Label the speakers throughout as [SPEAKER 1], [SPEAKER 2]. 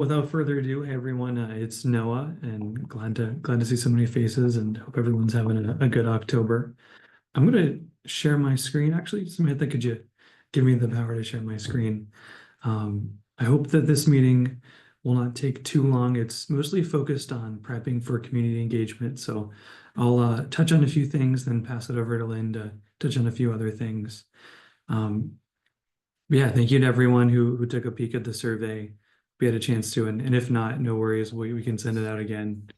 [SPEAKER 1] Without further ado, hey everyone, it's Noah, and glad to see so many faces, and hope everyone's having a good October. I'm gonna share my screen. Actually, Samantha, could you give me the power to share my screen? I hope that this meeting will not take too long. It's mostly focused on prepping for community engagement, so I'll touch on a few things, then pass it over to Lynn to touch on a few other things. Um, yeah, thank you to everyone who took a peek at the survey. We had a chance to, and if not, no worries. We can send it out again.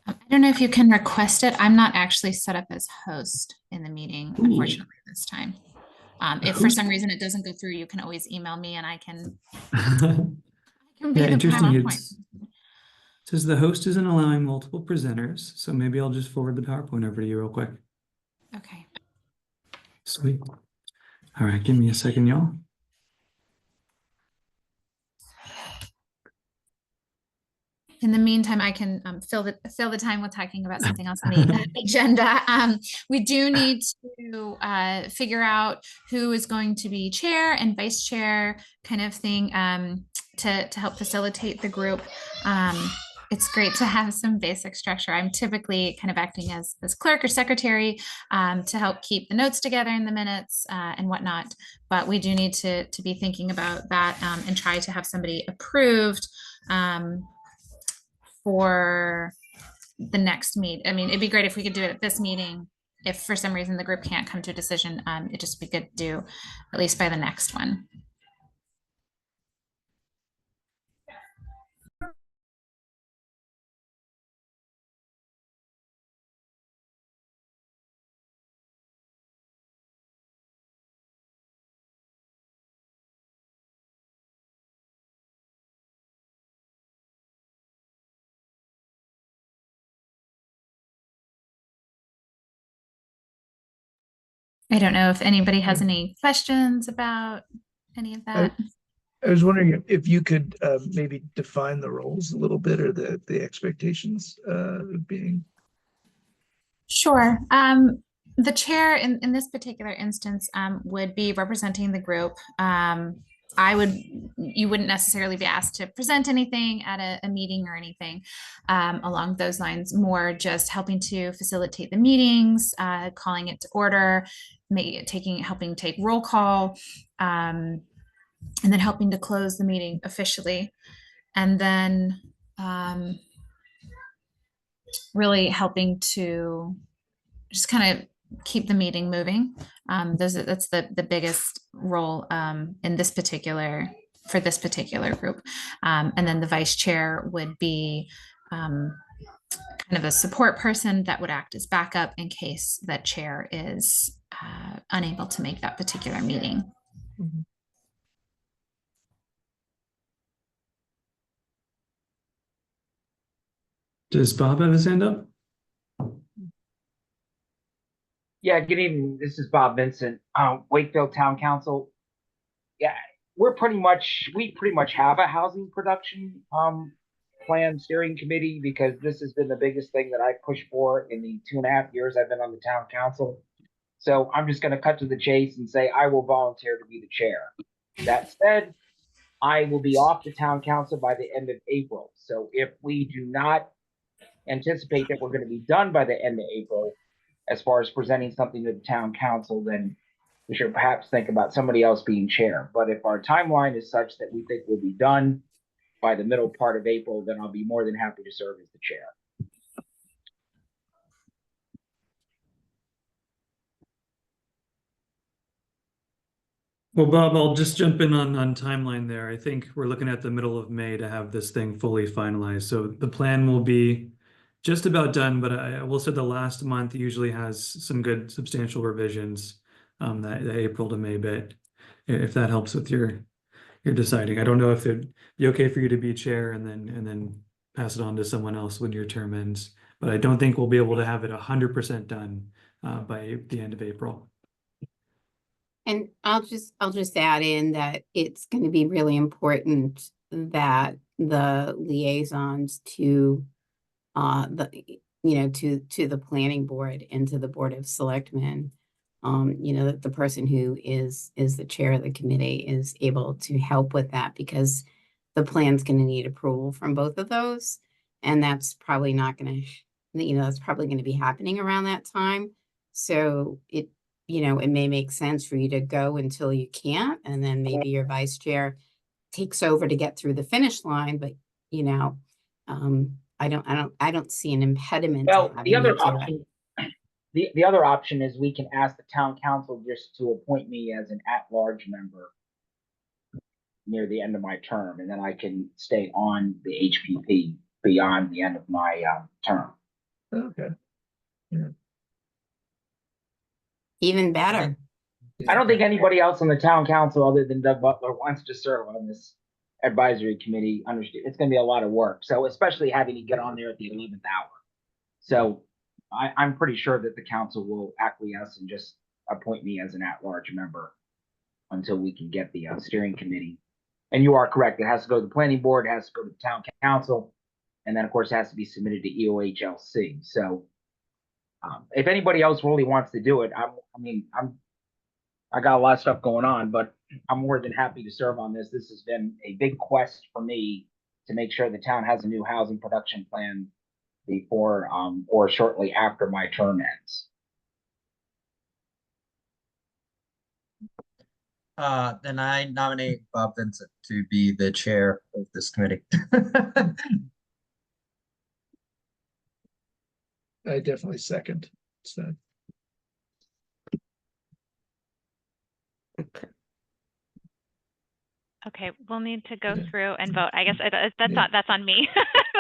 [SPEAKER 2] I don't know if you can request it. I'm not actually set up as host in the meeting,
[SPEAKER 1] Ooh.
[SPEAKER 2] unfortunately, this time. If for
[SPEAKER 1] Host.
[SPEAKER 2] some reason it doesn't go through, you can always email me and I can
[SPEAKER 1] Yeah,
[SPEAKER 2] be the
[SPEAKER 1] interesting.
[SPEAKER 2] PowerPoint.
[SPEAKER 1] It says the host isn't allowing multiple presenters, so maybe I'll just forward the PowerPoint over to you real quick.
[SPEAKER 2] Okay.
[SPEAKER 1] Sweet. All right, give me a second, y'all.
[SPEAKER 2] In the meantime, I can fill the time with talking about something else on the agenda. We do need to figure out who is going to be chair and vice chair, kind of thing, to help facilitate the group. It's great to have some basic structure. I'm typically kind of acting as clerk or secretary to help keep the notes together in the minutes and whatnot. But we do need to be thinking about that and try to have somebody approved for the next meet. I mean, it'd be great if we could do it at this meeting. If for some reason the group can't come to a decision, it'd just be good to do at least by the next one. I don't know if anybody has any questions about any of
[SPEAKER 3] I,
[SPEAKER 2] that.
[SPEAKER 3] I was wondering if you could maybe define the roles a little bit or the expectations of being.
[SPEAKER 2] Sure. The chair in this particular instance would be representing the group. You wouldn't necessarily be asked to present anything at a meeting or anything along those lines, more just helping to facilitate the meetings, calling it to order, helping take roll call, and then helping to close the meeting officially. And then really helping to just kind of keep the meeting moving. That's the biggest role in this particular for this particular group. And then the vice chair would be kind of a support person that would act as backup in case that chair is unable to make that particular meeting.
[SPEAKER 3] Mhm.
[SPEAKER 1] Does Bob have his hand up?
[SPEAKER 4] Yeah, good evening. This is Bob Vincent, Wakefield Town Council. Yeah, we pretty much have a housing production plan steering committee because this has been the biggest thing that I pushed for in the 2.5 years I've been on the town council. So I'm just going to cut to the chase and say I will volunteer to be the chair. That said, I will be off the town council by the end of April. So if we do not anticipate that we're going to be done by the end of April, as far as presenting something to the town council, then we should perhaps think about somebody else being chair. But if our timeline is such that we think we'll be done by the middle part of April, then I'll be more than happy to serve as the chair.
[SPEAKER 1] Well, Bob, I'll just jump in on timeline there. I think we're looking at the middle of May to have this thing fully finalized. So the plan will be just about done, but I will say the last month usually has some good substantial revisions, that April to May bit, if that helps with your deciding. I don't know if it'd be okay for you to be chair and then pass it on to someone else when your term ends, but I don't think we'll be able to have it 100% done by the end of April.
[SPEAKER 5] And I'll just add in that it's going to be really important that the liaisons to to the planning board and to the board of selectmen, that the person who is the chair of the committee is able to help with that, because the plan's gonna need approval from both of those. And that's probably not gonna, that's probably gonna be happening around that time. So it may make sense for you to go until you can't, and then maybe your vice chair takes over to get through the finish line, but I don't see an impediment to
[SPEAKER 4] Well,
[SPEAKER 5] having
[SPEAKER 4] the
[SPEAKER 5] you
[SPEAKER 4] other
[SPEAKER 5] do it.
[SPEAKER 4] option, the other option is we can ask the town council just to appoint me as an at-large member near the end of my term, and then I can stay on the HPP beyond the end of my term.
[SPEAKER 3] Okay.
[SPEAKER 5] Even better.
[SPEAKER 4] I don't think anybody else on the town council other than Doug Butler wants to serve on this advisory committee. Understand it's going to be a lot of work. So especially having to get on there at the 11th hour. So I'm pretty sure that the council will acquiesce and just appoint me as an at-large member until we can get the steering committee. And you are correct. It has to go to the planning board, it has to go to the town council, and then of course it has to be submitted to EOHLC. So if anybody else really wants to do it, I got a lot of stuff going on, but I'm more than happy to serve on this. This has been a big quest for me to make sure the town has a new housing production plan before or shortly after my term ends.
[SPEAKER 6] Then I nominate Bob Vincent to be the chair of this committee.
[SPEAKER 3] I definitely second. So
[SPEAKER 7] Okay, we'll need to go
[SPEAKER 3] Yeah.
[SPEAKER 7] through and vote. I guess that's on me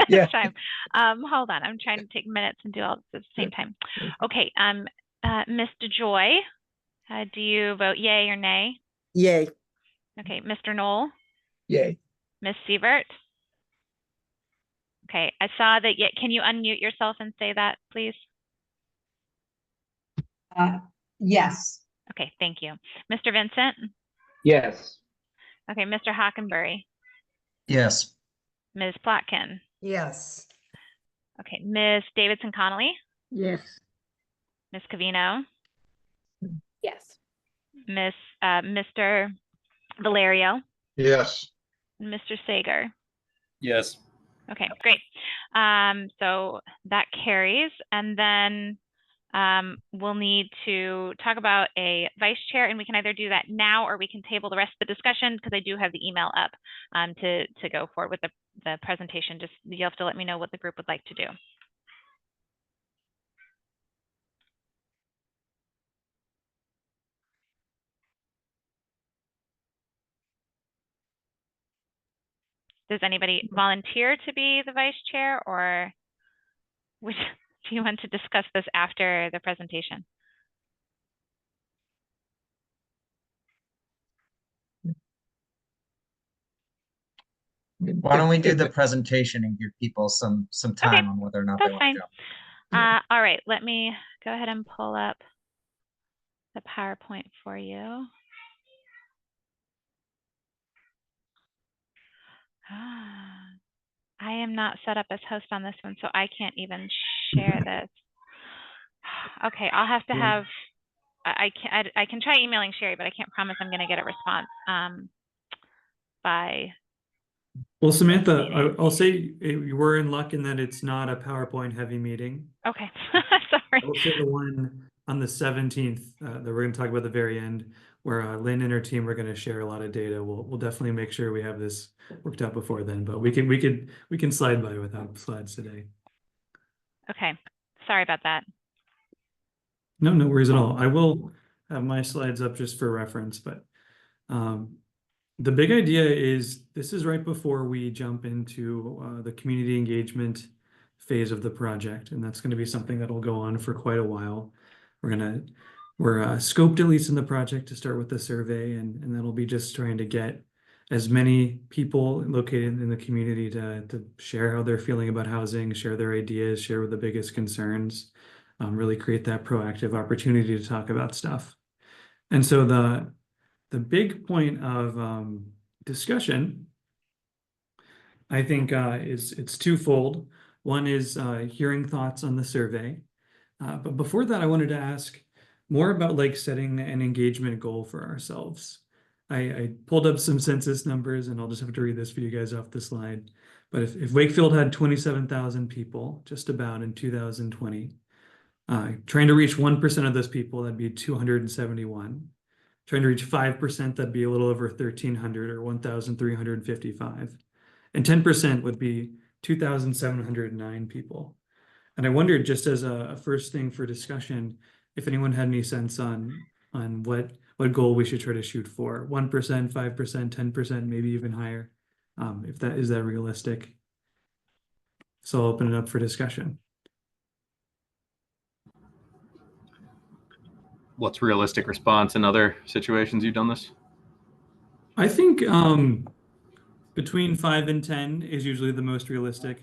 [SPEAKER 3] Yeah.
[SPEAKER 7] this time. Hold on, I'm trying to take minutes and do all this at the same time. Okay, Mr. Joy, do you vote yay or nay?
[SPEAKER 8] Yay.
[SPEAKER 7] Okay, Mr. Knoll,
[SPEAKER 3] yay.
[SPEAKER 7] Miss Sievert. Okay, I saw that. Can you unmute yourself and say that, please?
[SPEAKER 8] Yes.
[SPEAKER 7] Okay, thank you. Mr. Vincent.
[SPEAKER 4] Yes.
[SPEAKER 7] Okay, Mr. Hockenberry,
[SPEAKER 6] Yes.
[SPEAKER 7] Ms. Plotkin.
[SPEAKER 8] Yes.
[SPEAKER 7] Okay, Ms. Davidson Connolly,
[SPEAKER 8] Yes.
[SPEAKER 7] Ms. Cavino,
[SPEAKER 5] Yes.
[SPEAKER 7] Mr. Valerio,
[SPEAKER 9] Yes.
[SPEAKER 7] and Mr. Sager.
[SPEAKER 9] Yes.
[SPEAKER 7] Okay, great. So that carries, and then we'll need to talk about a vice chair, and we can either do that now or we can table the rest of the discussion because I do have the email up to go forward with the presentation. Just you'll have to let me know what the group would like to do. Does anybody volunteer to be the vice chair, or do you want to discuss this after the presentation?
[SPEAKER 6] Why don't we do the presentation and give people some time on whether or not they
[SPEAKER 7] That's
[SPEAKER 6] want
[SPEAKER 7] fine.
[SPEAKER 6] to jump?
[SPEAKER 7] All right, let me go ahead and pull up the PowerPoint for you. I am not set up as host on this one, so I can't even share this. Okay, I'll have to have, I can try emailing Sherry, but I can't promise I'm going to get a response by.
[SPEAKER 1] Well, Samantha, I'll say we're in luck in that it's not a PowerPoint heavy meeting.
[SPEAKER 7] Okay, sorry.
[SPEAKER 1] I will say the one on the 17th that we're going to talk about at the very end, where Lynn and her team are going to share a lot of data. We'll definitely make sure we have this worked out before then, but we can slide by without slides today.
[SPEAKER 7] Okay, sorry about that.
[SPEAKER 1] No worries at all. I will have my slides up just for reference, but the big idea is this is right before we jump into the community engagement phase of the project, and that's going to be something that will go on for quite a while. We're scoped at least in the project to start with the survey, and that'll be just trying to get as many people located in the community to share how they're feeling about housing, share their ideas, share what the biggest concerns, really create that proactive opportunity to talk about stuff. And so the big point of discussion, I think, it's twofold. One is hearing thoughts on the survey. But before that, I wanted to ask more about like setting an engagement goal for ourselves. I pulled up some census numbers, and I'll just have to read this for you guys off the slide. But if Wakefield had 27,000 people, just about in 2020, trying to reach 1% of those people, that'd be 271. Trying to reach 5%, that'd be a little over 1,300 or 1,355. And 10% would be 2,709 people. And I wondered, just as a first thing for discussion, if anyone had any sense on what goal we should try to shoot for. 1%, 5%, 10%, maybe even higher. If that is that realistic. So I'll open it up for discussion.
[SPEAKER 9] What's realistic response in other situations you've done this?
[SPEAKER 1] I think between 5 and 10 is usually the most realistic.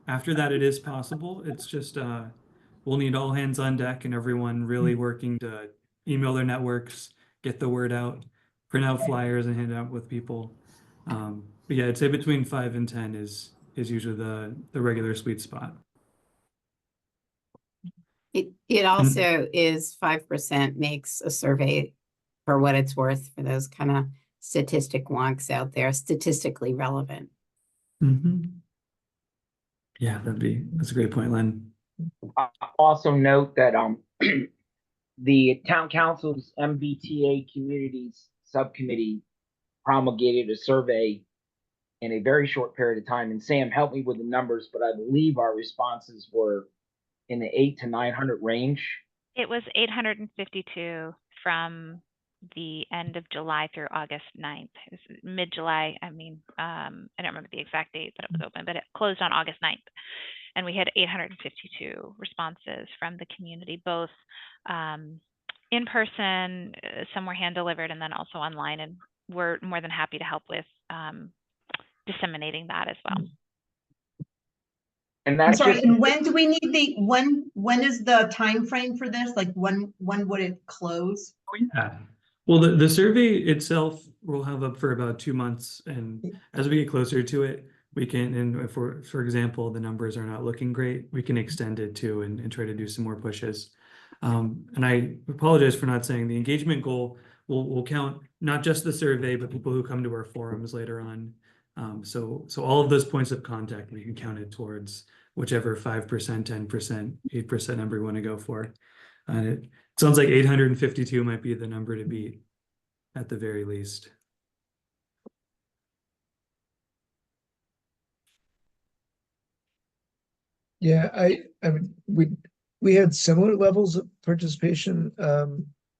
[SPEAKER 1] After that, it is possible. It's just we'll need all hands on deck and everyone really working to email their networks, get the word out, print out flyers and hand out with people. But yeah, I'd say between 5 and 10 is usually the regular sweet spot.
[SPEAKER 5] It also is 5% makes a survey, for what it's worth, for those kind of statistic wonks out there, statistically relevant.
[SPEAKER 1] Mm-hmm. Yeah, that's a great point, Len.
[SPEAKER 4] Also note that the town council's MBTA communities subcommittee promulgated a survey in a very short period of time. And Sam, help me with the numbers, but I believe our responses were in the 800 to 900 range.
[SPEAKER 7] It was 852 from the end of July through August 9th. It was mid-July. I mean, I don't remember the exact date that it was open, but it closed on August 9th. And we had 852 responses from the community, both in person, some were hand delivered, and then also online. And we're more than happy to help with disseminating that as well.
[SPEAKER 4] And
[SPEAKER 8] I'm
[SPEAKER 4] that's
[SPEAKER 8] sorry,
[SPEAKER 4] just,
[SPEAKER 8] and when do we need when is the time frame for this? Like when would it close?
[SPEAKER 1] Yeah. Well, the survey itself we'll have up for about 2 months, and as we get closer to it, we can, and if for example, the numbers are not looking great, we can extend it too and try to do some more pushes. And I apologize for not saying the engagement goal will count not just the survey, but people who come to our forums later on. So all of those points of contact, we can count it towards whichever 5%, 10%, 8% number we want to go for. And it sounds like 852 might be the number to beat at the very least.
[SPEAKER 3] Yeah, I mean, we had similar levels of participation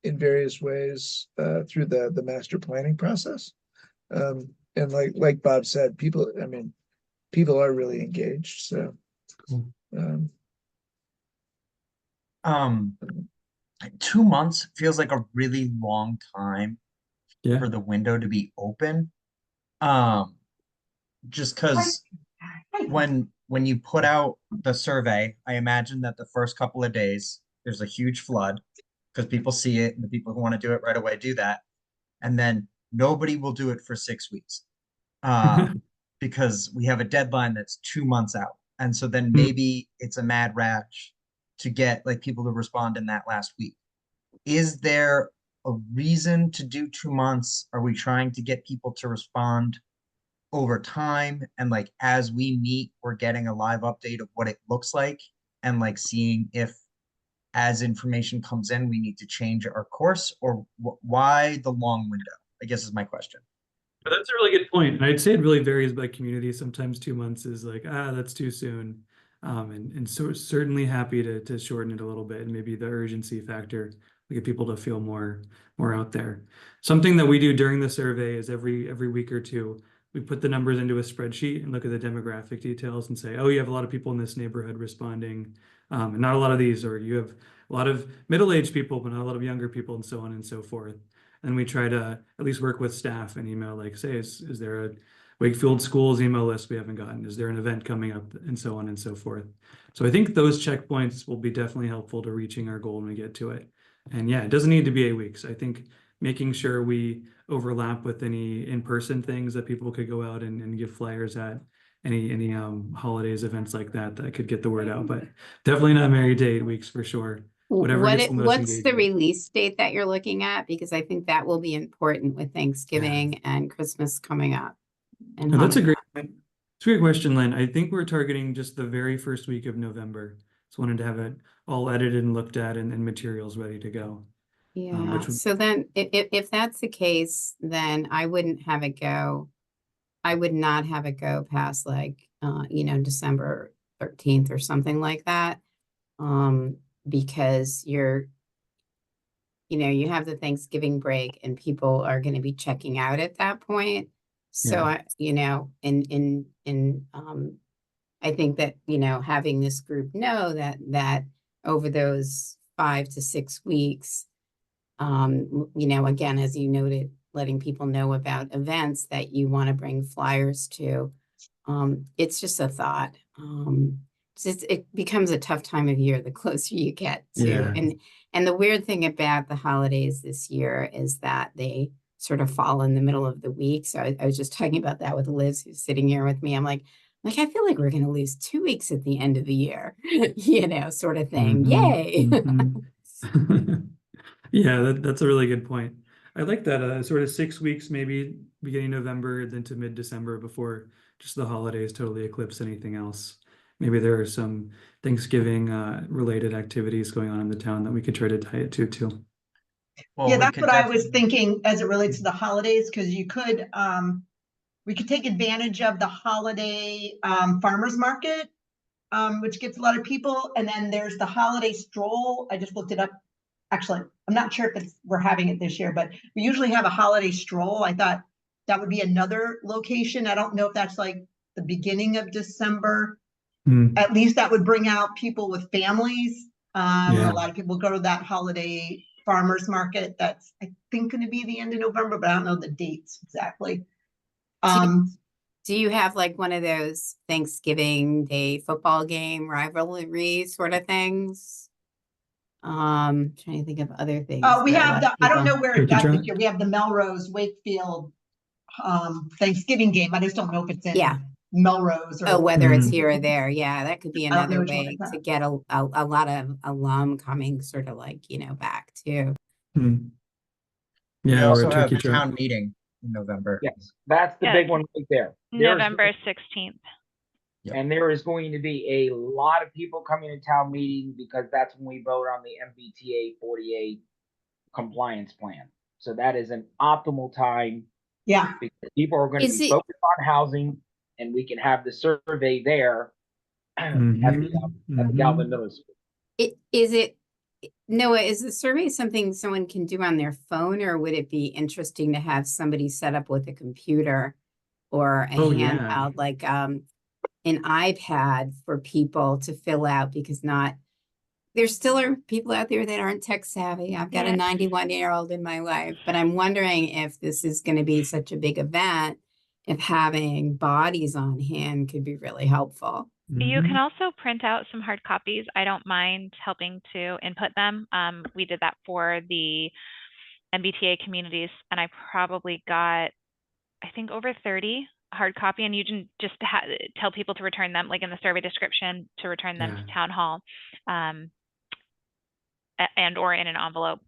[SPEAKER 3] in various ways through the master planning process. And like Bob said, people are really engaged. So
[SPEAKER 1] Cool.
[SPEAKER 6] 2 months feels like a really long time
[SPEAKER 1] Yeah.
[SPEAKER 6] for the window to be open. Just because when you put out the survey, I imagine that the first couple of days there's a huge flood because people see it and the people who want to do it right away do that. And then nobody will do it for 6 weeks because we have a deadline that's 2 months out. And so then maybe it's a mad rush to get like people to respond in that last week. Is there a reason to do 2 months? Are we trying to get people to respond over time? And like, as we meet, we're getting a live update of what it looks like and like seeing if as information comes in, we need to change our course, or why the long window, I guess is my question.
[SPEAKER 1] But that's a really good point. And I'd say it really varies by community. Sometimes 2 months is like, that's too soon. And so certainly happy to shorten it a little bit, and maybe the urgency factor to get people to feel more out there. Something that we do during the survey is every week or two, we put the numbers into a spreadsheet and look at the demographic details and say, oh, you have a lot of people in this neighborhood responding, and not a lot of these, or you have a lot of middle-aged people, but not a lot of younger people, and so on and so forth. And we try to at least work with staff and email, like, say, is there a Wakefield schools email list we haven't gotten? Is there an event coming up? And so on and so forth. So I think those checkpoints will be definitely helpful to reaching our goal when we get to it. And yeah, it doesn't need to be 8 weeks. I think making sure we overlap with any in-person things that people could go out and give flyers at, any holidays, events like that could get the word out, but definitely not married to 8 weeks for sure. whatever gets the most
[SPEAKER 5] What's the
[SPEAKER 1] engagement.
[SPEAKER 5] release date that you're looking at? Because I think that will be important with Thanksgiving and Christmas coming up. And
[SPEAKER 1] No, that's a
[SPEAKER 5] Hanukkah.
[SPEAKER 1] it's a great question, Lynn. I think we're targeting just the very first week of November. Just wanted to have it all edited and looked at and materials ready to go.
[SPEAKER 5] Yeah,
[SPEAKER 1] which would-
[SPEAKER 5] so then if that's the case, then I wouldn't have it go. I would not have it go past like December 13th or something like that. Because you have the Thanksgiving break and people are going to be checking out at that point. So
[SPEAKER 1] Yeah.
[SPEAKER 5] I think that, having this group know that over those 5 to 6 weeks, again, as you noted, letting people know about events that you want to bring flyers to. It's just a thought. It becomes a tough time of year the closer you get to.
[SPEAKER 1] Yeah.
[SPEAKER 5] And the weird thing about the holidays this year is that they sort of fall in the middle of the week. So I was just talking about that with Liz, who's sitting here with me. I'm like, I feel like we're going to lose 2 weeks at the end of the year, sort of thing. Yay.
[SPEAKER 1] Yeah, that's a really good point. I like that sort of 6 weeks, maybe beginning November, then to mid-December before just the holidays totally eclipse anything else. Maybe there are some Thanksgiving related activities going on in the town that we could try to tie it to too.
[SPEAKER 6] Well,
[SPEAKER 8] Yeah,
[SPEAKER 6] we
[SPEAKER 8] that's
[SPEAKER 6] could
[SPEAKER 8] what I was
[SPEAKER 6] definitely-
[SPEAKER 8] thinking as it relates to the holidays, because we could take advantage of the holiday farmers market, which gets a lot of people. And then there's the holiday stroll. I just looked it up. Actually, I'm not sure if we're having it this year, but we usually have a holiday stroll. I thought that would be another location. I don't know if that's like the beginning of December. At least that would bring out people with families.
[SPEAKER 1] Yeah.
[SPEAKER 8] A lot of people go to that holiday farmers market. That's, I think, going to be the end of November, but I don't know the dates exactly.
[SPEAKER 5] Do you have like one of those Thanksgiving Day football game rivalry sort of things? Trying to think of other things.
[SPEAKER 8] We
[SPEAKER 5] that a
[SPEAKER 8] have
[SPEAKER 5] lot of
[SPEAKER 8] I don't
[SPEAKER 5] people-
[SPEAKER 8] know where
[SPEAKER 1] Turkey
[SPEAKER 8] it's at
[SPEAKER 1] trot?
[SPEAKER 8] this year. We have the Melrose Wakefield Thanksgiving game. I just don't know if it's in
[SPEAKER 5] Yeah.
[SPEAKER 8] Melrose or
[SPEAKER 5] whether it's here or there. Yeah, that could be
[SPEAKER 8] I don't know
[SPEAKER 5] another
[SPEAKER 8] which one
[SPEAKER 5] way
[SPEAKER 8] it's
[SPEAKER 5] to
[SPEAKER 8] at.
[SPEAKER 5] get a lot of alum coming sort of like, back too.
[SPEAKER 6] We
[SPEAKER 1] Yeah, or a
[SPEAKER 6] also have
[SPEAKER 1] turkey
[SPEAKER 6] a
[SPEAKER 1] trot.
[SPEAKER 6] town meeting in November.
[SPEAKER 4] Yes, that's the
[SPEAKER 7] Yeah,
[SPEAKER 4] big one right there.
[SPEAKER 7] November 16th.
[SPEAKER 4] And there is going to be a lot of people coming to town meeting because that's when we vote on the MBTA 48 compliance plan. So that is an optimal time
[SPEAKER 8] Yeah.
[SPEAKER 4] because people are going to be focused on housing, and we can have the survey there at the Galvin Middle School.
[SPEAKER 5] Noah, is the survey something someone can do on their phone, or would it be interesting to have somebody set up with a computer or a handheld, like an iPad for people to fill out? Because there still are people out there that aren't tech savvy. I've got a 91-year-old in my life, but I'm wondering if this is going to be such a big event, if having bodies on hand could be really helpful.
[SPEAKER 7] You can also print out some hard copies. I don't mind helping to input them. We did that for the MBTA communities, and I probably got, I think, over 30 hard copy, and you can just tell people to return them, like in the survey description, to return them to town hall, and or in an envelope.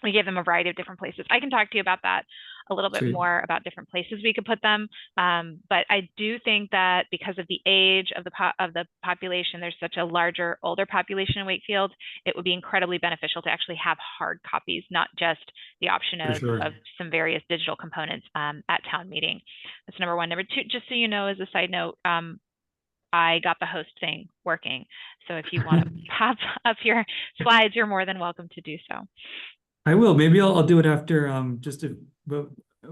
[SPEAKER 7] We gave them a variety of different places. I can talk to you about that a little bit more, about different places we could put them. But I do think that because of the age of the population, there's such a larger, older population in Wakefield, it would be incredibly beneficial to actually have hard copies, not just the option of some various digital components at town meeting. That's number one. Number two, just so you know, as a side note, I got the host thing working. So if you want to pop up your slides, you're more than welcome to do so.
[SPEAKER 1] I will. Maybe I'll do it after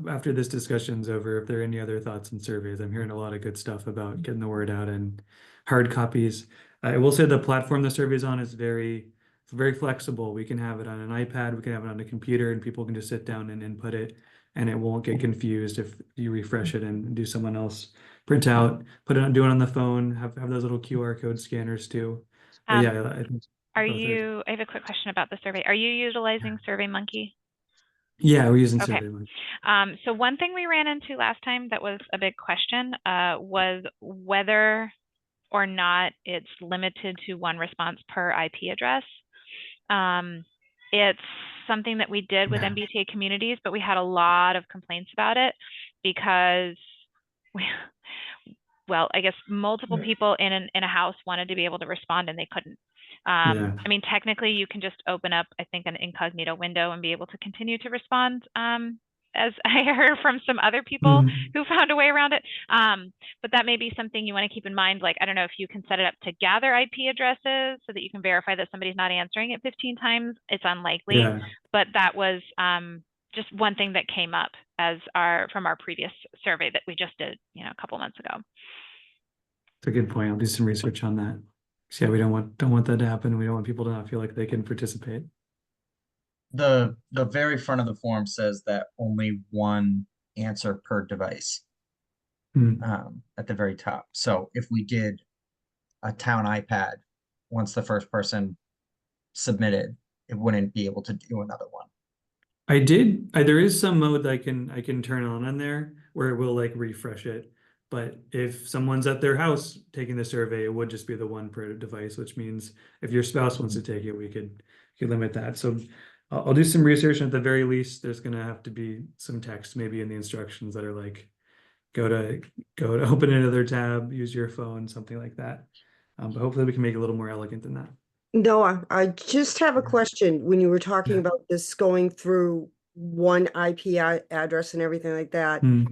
[SPEAKER 1] after this discussion's over. If there are any other thoughts and surveys, I'm hearing a lot of good stuff about getting the word out and hard copies. I will say the platform the survey's on is very flexible. We can have it on an iPad, we can have it on a computer, and people can just sit down and input it, and it won't get confused if you refresh it and do someone else print out, put it on, do it on the phone, have those little QR code scanners too. Yeah, I think.
[SPEAKER 7] I have a quick question about the survey. Are you utilizing SurveyMonkey?
[SPEAKER 1] Yeah, we're using SurveyMonkey.
[SPEAKER 7] So one thing we ran into last time that was a big question was whether or not it's limited to one response per IP address. It's something that we did with
[SPEAKER 1] Yeah.
[SPEAKER 7] MBTA communities, but we had a lot of complaints about it because we, well, I guess multiple
[SPEAKER 3] Yeah.
[SPEAKER 7] people in a house wanted to be able to respond and they couldn't.
[SPEAKER 1] Yeah.
[SPEAKER 7] I mean, technically you can just open up, I think, an incognito window and be able to continue to respond. As I heard from some other people
[SPEAKER 1] Mhm.
[SPEAKER 7] who found a way around it. But that may be something you want to keep in mind. Like, I don't know if you can set it up to gather IP addresses so that you can verify that somebody's not answering it 15 times. It's unlikely,
[SPEAKER 1] Yeah.
[SPEAKER 7] but that was just one thing that came up from our previous survey that we just did, a couple months ago.
[SPEAKER 1] It's a good point. I'll do some research on that. So yeah, we don't want that to happen. We don't want people to not feel like they can participate.
[SPEAKER 6] The very front of the form says that only one answer per device
[SPEAKER 1] Hmm.
[SPEAKER 6] at the very top. So if we did a town iPad, once the first person submitted, it wouldn't be able to do another one.
[SPEAKER 1] There is some mode that I can turn on there where it will like refresh it. But if someone's at their house taking the survey, it would just be the one per device, which means if your spouse wants to take it, we could limit that. So I'll do some research, and at the very least, there's gonna have to be some text maybe in the instructions that are like, go to open another tab, use your phone, something like that. But hopefully we can make it a little more elegant than that.
[SPEAKER 10] Noah, I just have a
[SPEAKER 1] Yeah.
[SPEAKER 10] question. When you were talking
[SPEAKER 1] Yeah.
[SPEAKER 10] about this going through one IP address and everything like that,
[SPEAKER 1] Hmm.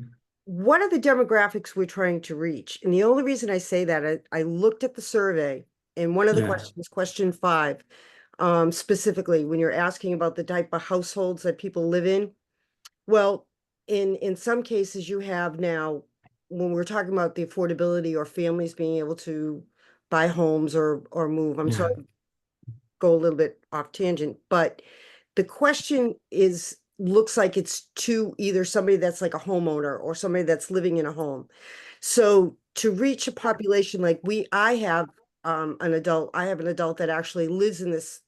[SPEAKER 10] what are the demographics we're trying to reach? And the only reason I say that, I looked at the survey, and one of the
[SPEAKER 1] Yeah.
[SPEAKER 10] questions, question 5, specifically, when you're asking about the type of households that people live in. Well, in some cases you have now, when we're talking about the affordability or families being able to buy homes or move, I'm
[SPEAKER 1] Yeah.
[SPEAKER 10] sorry, go a little bit off tangent, but the question looks like it's to either somebody that's like a homeowner or somebody that's living in a home. So to reach a population like I have an adult that actually lives in this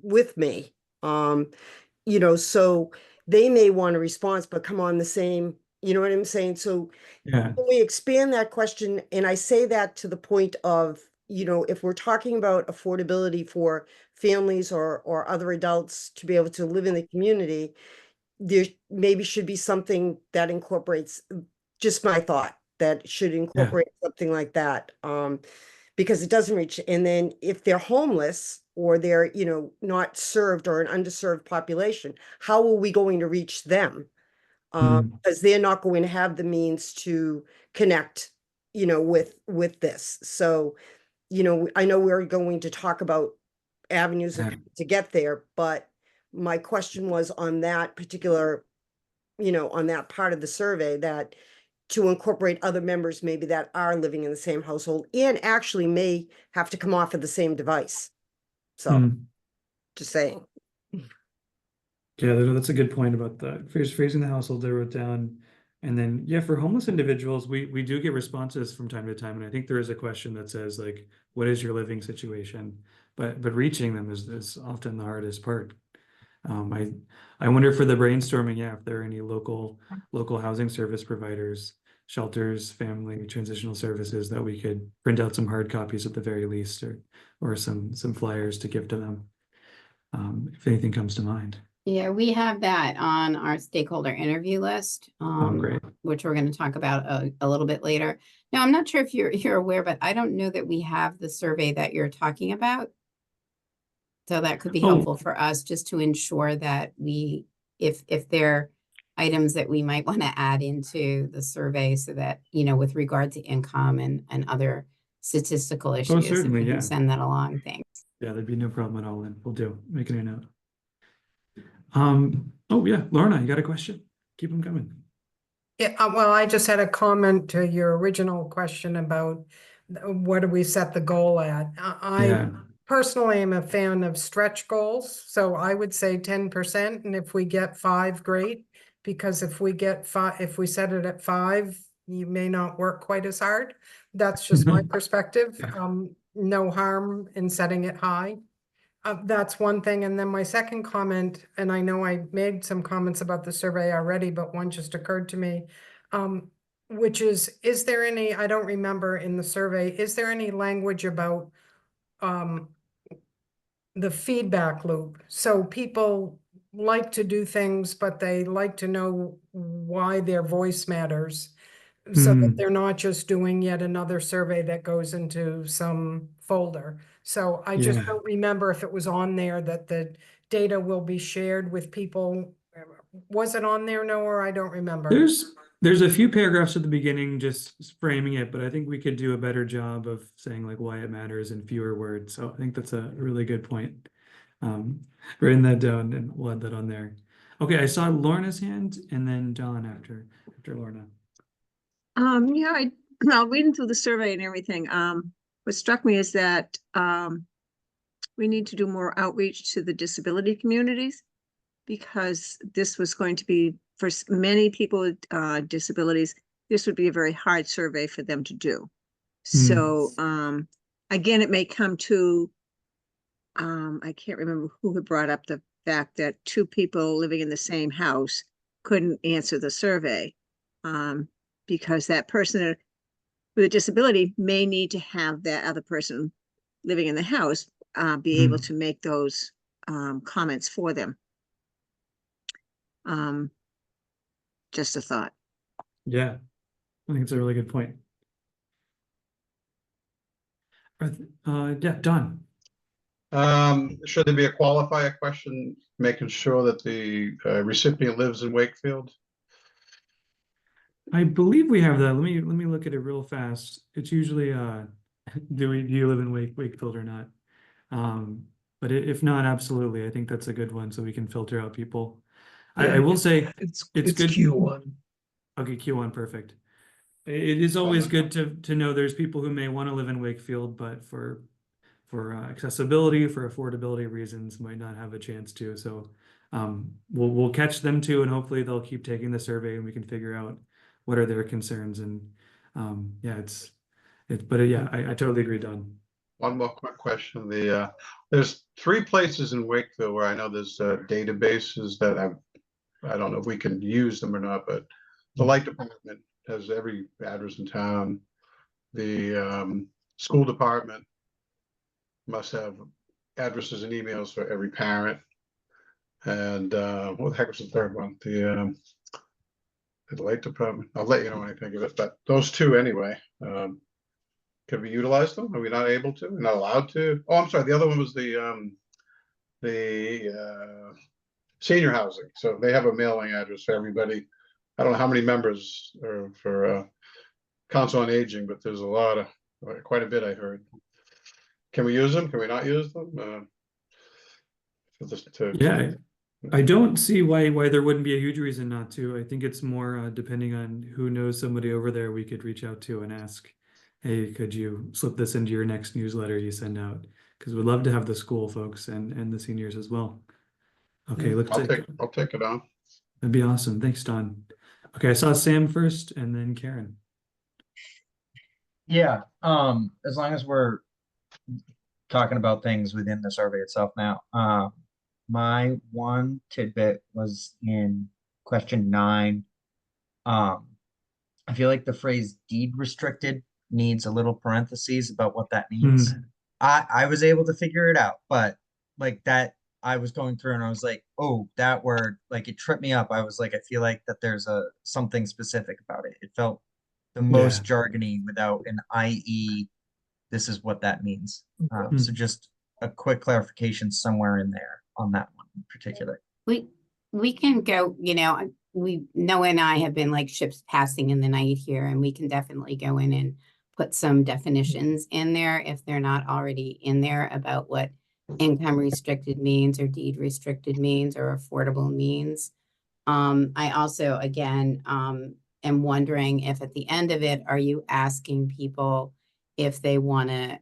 [SPEAKER 10] with me. So they may want a response, but come on the same, you know what I'm saying? So
[SPEAKER 1] Yeah.
[SPEAKER 10] when we expand that question, and I say that to the point of, if we're talking about affordability for families or other adults to be able to live in the community, there maybe should be something that incorporates, just my thought, that should incorporate something like that. Because it doesn't reach, and then if they're homeless or they're, not served or an underserved population, how are we going to reach them?
[SPEAKER 1] Mm.
[SPEAKER 10] Because they're not going to have the means to connect, with this. So, I know we're going to talk about avenues
[SPEAKER 1] Yeah.
[SPEAKER 10] to get there, but my question was on that particular, on that part of the survey, that to incorporate other members maybe that are living in the same household and actually may have to come off of the same device. So
[SPEAKER 1] Mm.
[SPEAKER 10] just saying.
[SPEAKER 1] Yeah, that's a good point about the phrasing the household I wrote down. And then, yeah, for homeless individuals, we do get responses from time to time. And I think there is a question that says, like, what is your living situation? But reaching them is often the hardest part. I wonder for the brainstorming, yeah, if there are any local housing service providers, shelters, family transitional services that we could print out some hard copies at the very least, or some flyers to give to them, if anything comes to mind.
[SPEAKER 5] Yeah, we have that on our stakeholder interview list,
[SPEAKER 1] Oh, great.
[SPEAKER 5] which we're going to talk about a little bit later. Now, I'm not sure if you're aware, but I don't know that we have the survey that you're talking about. So that could be
[SPEAKER 1] Oh.
[SPEAKER 5] helpful for us just to ensure that if there are items that we might want to add into the survey so that, with regard to income and other statistical issues, if
[SPEAKER 1] certainly,
[SPEAKER 5] we can
[SPEAKER 1] yeah.
[SPEAKER 5] send that along, thanks.
[SPEAKER 1] Yeah, there'd be no problem at all. And we'll do, making a note. Oh yeah, Lorna, you got a question? Keep them coming.
[SPEAKER 11] Yeah, well, I just had a comment to your original question about what do we set the goal at? I
[SPEAKER 1] Yeah.
[SPEAKER 11] personally am a fan of stretch goals, so I would say 10%, and if we get 5, great. Because if we set it at 5, you may not work quite as hard. That's just my perspective.
[SPEAKER 1] Yeah.
[SPEAKER 11] No harm in setting it high. That's one thing. And then my second comment, and I know I made some comments about the survey already, but one just occurred to me, which is there any, I don't remember in the survey, is there any language about the feedback loop. So people like to do things, but they like to know why their voice matters. So that
[SPEAKER 1] Hmm.
[SPEAKER 11] they're not just doing yet another survey that goes into some folder. So I just
[SPEAKER 1] Yeah.
[SPEAKER 11] don't remember if it was on there that the data will be shared with people. Was it on there, Noah? I don't remember.
[SPEAKER 1] There's a few paragraphs at the beginning just framing it, but I think we could do a better job of saying like why it matters in fewer words. So I think that's a really good point. Writing that down, and we'll add that on there. Okay, I saw Lorna's hand and then Dawn after Lorna.
[SPEAKER 12] Yeah, well, reading through the survey and everything, what struck me is that we need to do more outreach to the disability communities, because this was going to be, for many people with disabilities, this would be a very hard survey for them to do. So again, it may come to, I can't remember who had brought up the fact that two people living in the same house couldn't answer the survey, because that person with a disability may need to have that other person living in the house be able to make those comments for them. Just a thought.
[SPEAKER 1] Yeah, I think it's a really good point. Yeah, Dawn.
[SPEAKER 13] Should there be a qualifier question, making sure that the recipient lives in Wakefield?
[SPEAKER 1] I believe we have that. Let me look at it real fast. It's usually do you live in Wakefield or not? But if not, absolutely. I think that's a good one so we can filter out people.
[SPEAKER 3] Yeah,
[SPEAKER 1] I will say
[SPEAKER 3] it's
[SPEAKER 1] good.
[SPEAKER 3] Q1.
[SPEAKER 1] Okay, Q1, perfect. It is always good to know there's people who may want to live in Wakefield, but for accessibility, for affordability reasons, might not have a chance to. So we'll catch them too, and hopefully they'll keep taking the survey, and we can figure out what are their concerns. And yeah, I totally agree, Don.
[SPEAKER 13] One more quick question. There's 3 places in Wakefield where I know there's databases that I don't know if we can use them or not, but the light department has every address in town. The school department must have addresses and emails for every parent. And what the heck was the third one? The light department. I'll let you know when I think of it. But those 2 anyway. Can we utilize them? Are we not able to? We're not allowed to? Oh, I'm sorry. The other one was the senior housing. So they have a mailing address for everybody. I don't know how many members are for Council on Aging, but there's a lot of, quite a bit I heard. Can we use them? Can we not use them?
[SPEAKER 1] Yeah, I don't see why there wouldn't be a huge reason not to. I think it's more depending on who knows somebody over there we could reach out to and ask, hey, could you slip this into your next newsletter you send out? Because we'd love to have the school folks and the seniors as well. Okay,
[SPEAKER 13] I'll take it on.
[SPEAKER 1] That'd be awesome. Thanks, Don. Okay, I saw Sam first and then Karen.
[SPEAKER 6] Yeah, as long as we're talking about things within the survey itself now. My one tidbit was in question 9. I feel like the phrase deed restricted needs a little parentheses about what that means. I was able to figure it out, but like that, I was going through and I was like, oh, that word, like it tripped me up. I was like, I feel like that there's something specific about it. It felt the most jargony without an IE. This is what that means. So just a quick clarification somewhere in there on that one in particular.
[SPEAKER 5] We can go, Noah and I have been like ships passing in the night here, and we can definitely go in and put some definitions in there if they're not already in there about what income restricted means or deed restricted means or affordable means. I also, again, am wondering if at the end of it, are you asking people if they want to,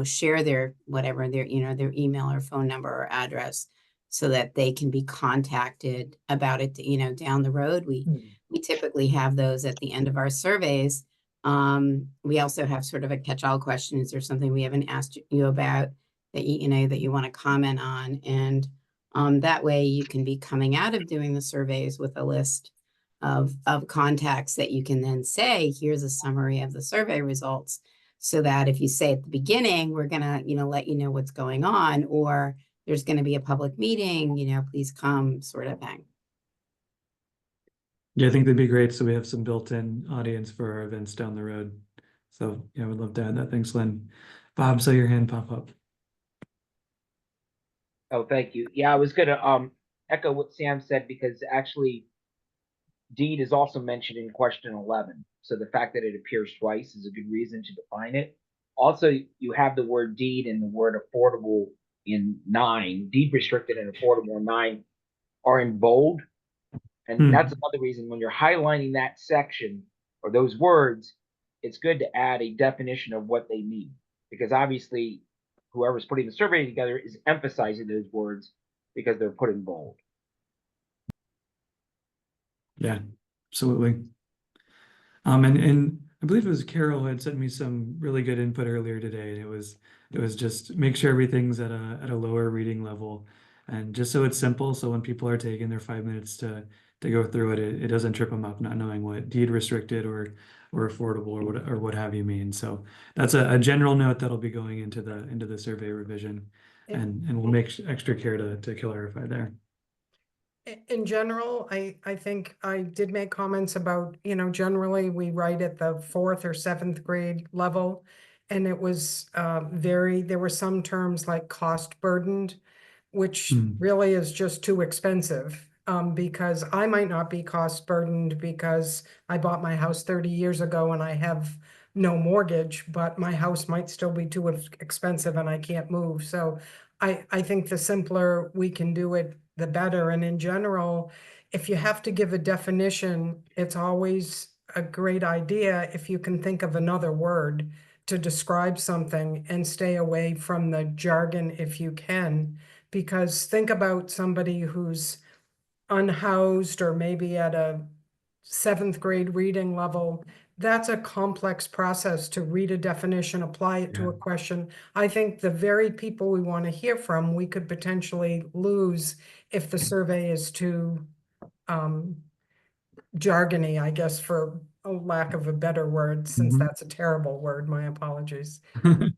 [SPEAKER 5] share their their email or phone number or address so that they can be contacted about it, down the road. We typically have those at the end of our surveys. We also have sort of a catch-all question. Is there something we haven't asked you about that that you want to comment on? And that way you can be coming out of doing the surveys with a list of contacts that you can then say, here's a summary of the survey results. so that if you say at the beginning, we're gonna, let you know what's going on, or there's gonna be a public meeting, please come, sort of thing.
[SPEAKER 1] Yeah, I think that'd be great. So we have some built-in audience for our events down the road. So yeah, I would love to add that. Thanks, Lynn. Bob, saw your hand pop up.
[SPEAKER 4] Oh, thank you. Yeah, I was gonna echo what Sam said, because actually deed is also mentioned in question 11. So the fact that it appears twice is a good reason to define it. Also, you have the word deed and the word affordable in 9. Deed restricted and affordable in 9 are in bold. And that's another reason when you're highlighting that section or those words, it's good to add a definition of what they mean. Because obviously, whoever's putting the survey together is emphasizing those words because they're put in bold.
[SPEAKER 1] Yeah, absolutely. And I believe it was Carol who had sent me some really good input earlier today, and it was just make sure everything's at a lower reading level, and just so it's simple, so when people are taking their 5 minutes to go through it, it doesn't trip them up not knowing what deed restricted or affordable or what have you mean. So that's a general note that'll be going into the survey revision, and we'll make extra care to clarify there.
[SPEAKER 11] In general, I think I did make comments about, generally we write at the 4th or 7th grade level. And it was there were some terms like cost burdened, which really is just too expensive. Because I might not be cost burdened because I bought my house 30 years ago and I have no mortgage, but my house might still be too expensive and I can't move. So I think the simpler we can do it, the better. And in general, if you have to give a definition, it's always a great idea if you can think of another word to describe something and stay away from the jargon if you can. Because think about somebody who's unhoused or maybe at a 7th grade reading level. That's a complex process to read a definition, apply it to a question. I think the very people we want to hear from, we could potentially lose if the survey is too jargony, I guess, for a lack of a better word, since that's a terrible word. My apologies.
[SPEAKER 1] No,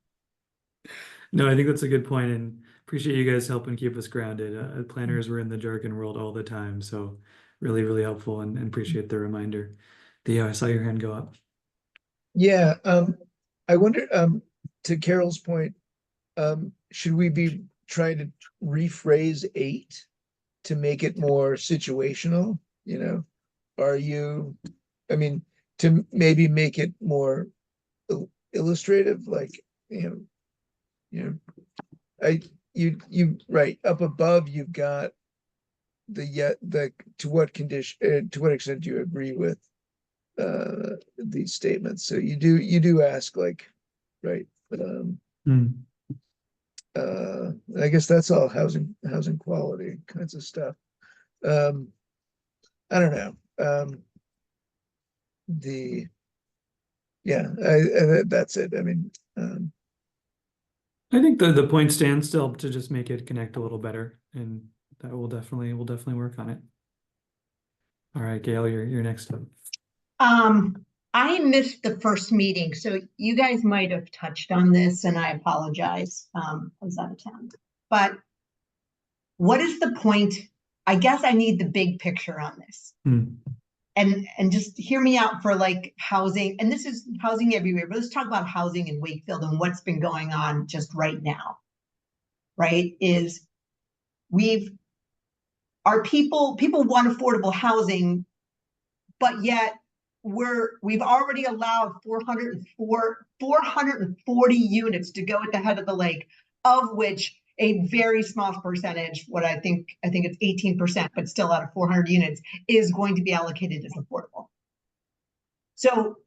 [SPEAKER 1] I think that's a good point, and appreciate you guys helping keep us grounded. Planners were in the jargon world all the time, so really, really helpful, and appreciate the reminder. Theo, I saw your hand go up.
[SPEAKER 3] Yeah, I wonder, to Carol's point, should we be trying to rephrase 8 to make it more situational? I mean, to maybe make it more illustrative, like, right up above, you've got the to what condition, to what extent do you agree with these statements? So you do ask, like, right, I guess that's all housing quality kinds of stuff. I don't know. That's it. I mean,
[SPEAKER 1] I think the point stands still to just make it connect a little better, and that we'll definitely work on it. All right, Gail, you're next up.
[SPEAKER 8] I missed the first meeting, so you guys might have touched on this, and I apologize. I was out of town. But what is the point? I guess I need the big picture on this. And just hear me out for, like, housing, and this is housing everywhere, but let's talk about housing in Wakefield and what's been going on just right now. Right? Is our people want affordable housing, but yet we've already allowed 440 units to go at the head of the lake, of which a very small percentage, I think it's 18%, but still out of 400 units, is going to be allocated as affordable. So,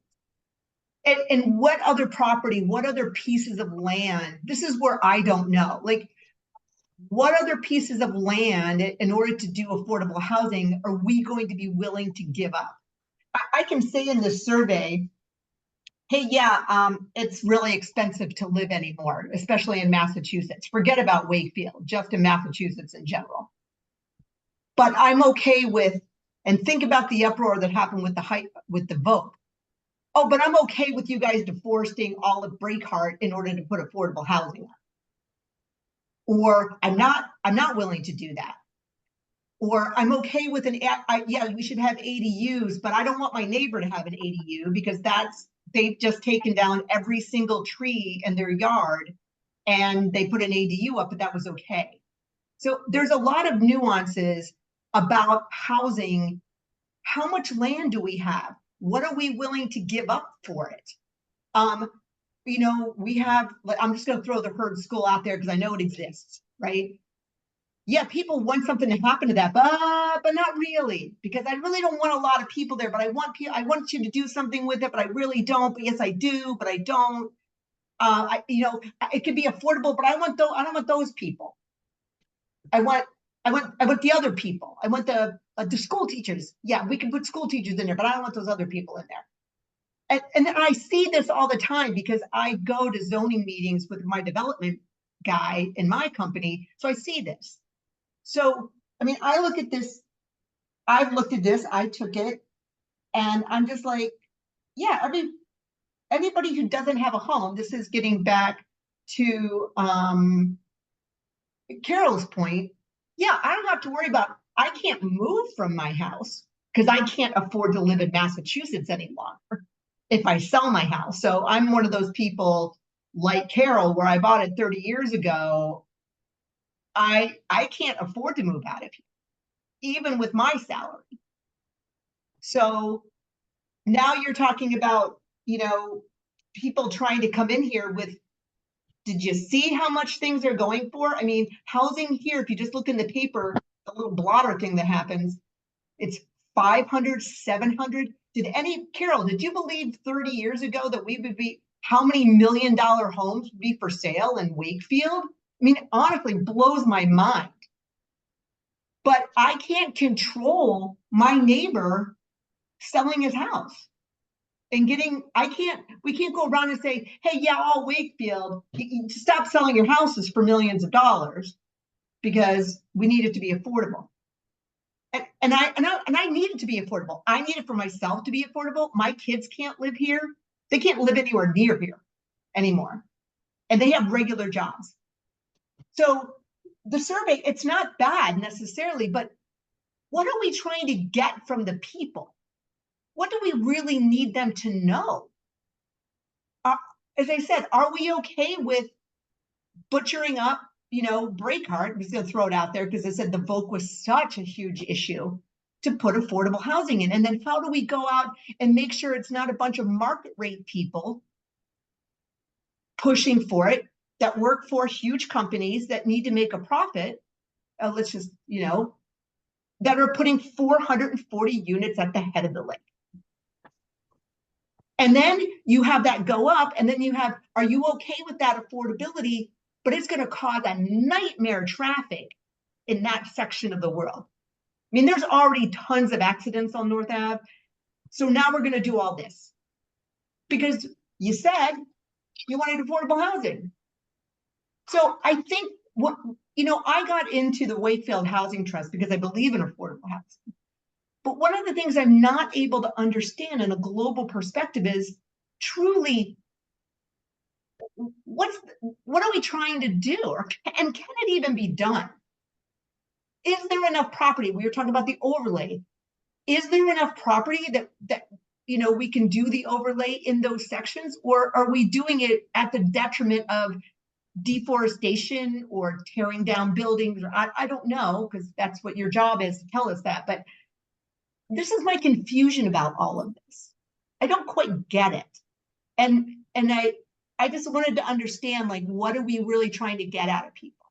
[SPEAKER 8] and what other property, what other pieces of land, this is where I don't know, like, what other pieces of land in order to do affordable housing are we going to be willing to give up? I can say in this survey, hey, yeah, it's really expensive to live anymore, especially in Massachusetts. Forget about Wakefield, just in Massachusetts in general. But I'm okay with, and think about the uproar that happened with the vote. oh, but I'm okay with you guys deforesting all of Breakheart in order to put affordable housing on. Or I'm not willing to do that. Or I'm okay with yeah, we should have ADUs, but I don't want my neighbor to have an ADU because they've just taken down every single tree in their yard and they put an ADU up, but that was okay. So there's a lot of nuances about housing. How much land do we have? What are we willing to give up for it? You know, we have, I'm just going to throw the Herd School out there because I know it exists, right? Yeah, people want something to happen to that, but not really, because I really don't want a lot of people there, but I want you to do something with it, but I really don't, but yes, I do, but I don't. You know, it could be affordable, but I don't want those people. I want the other people. I want the school teachers. Yeah, we can put school teachers in there, but I don't want those other people in there. And I see this all the time because I go to zoning meetings with my development guy in my company. So I see this. So, I mean, I look at this, I've looked at this, I took it, and I'm just like, yeah, I mean, anybody who doesn't have a home, this is getting back to Carol's point. Yeah, I don't have to worry about, I can't move from my house because I can't afford to live in Massachusetts any longer if I sell my house. So I'm one of those people like Carol, where I bought it 30 years ago. I can't afford to move out of here, even with my salary. So now you're talking about, you know, people trying to come in here with, did you see how much things are going for? I mean, housing here, if you just look in the paper, the little blotter thing that happens, it's 500, 700. Carol, did you believe 30 years ago that we would be, how many $1 million homes would be for sale in Wakefield? I mean, it honestly blows my mind. But I can't control my neighbor selling his house and we can't go around and say, hey, yeah, all Wakefield, stop selling your houses for millions of dollars because we need it to be affordable. And I need it to be affordable. I need it for myself to be affordable. My kids can't live here. They can't live anywhere near here anymore. And they have regular jobs. So the survey, it's not bad necessarily, but what are we trying to get from the people? What do we really need them to know? As I said, are we okay with butchering up, you know, Breakheart? I'm just going to throw it out there because I said the vote was such a huge issue to put affordable housing in. And then how do we go out and make sure it's not a bunch of market rate people pushing for it that work for huge companies that need to make a profit? Let's just, you know, that are putting 440 units at the head of the lake. And then you have that go up, and then you have, are you okay with that affordability? But it's going to cause a nightmare traffic in that section of the world. I mean, there's already tons of accidents on North Ave. So now we're going to do all this because you said you wanted affordable housing. So I think I got into the Wakefield Housing Trust because I believe in affordable housing. But one of the things I'm not able to understand in a global perspective is truly what are we trying to do, and can it even be done? Is there enough property? We were talking about the overlay. Is there enough property that we can do the overlay in those sections, or are we doing it at the detriment of deforestation or tearing down buildings? I don't know, because that's what your job is to tell us that. But this is my confusion about all of this. I don't quite get it. And I just wanted to understand, like, what are we really trying to get out of people?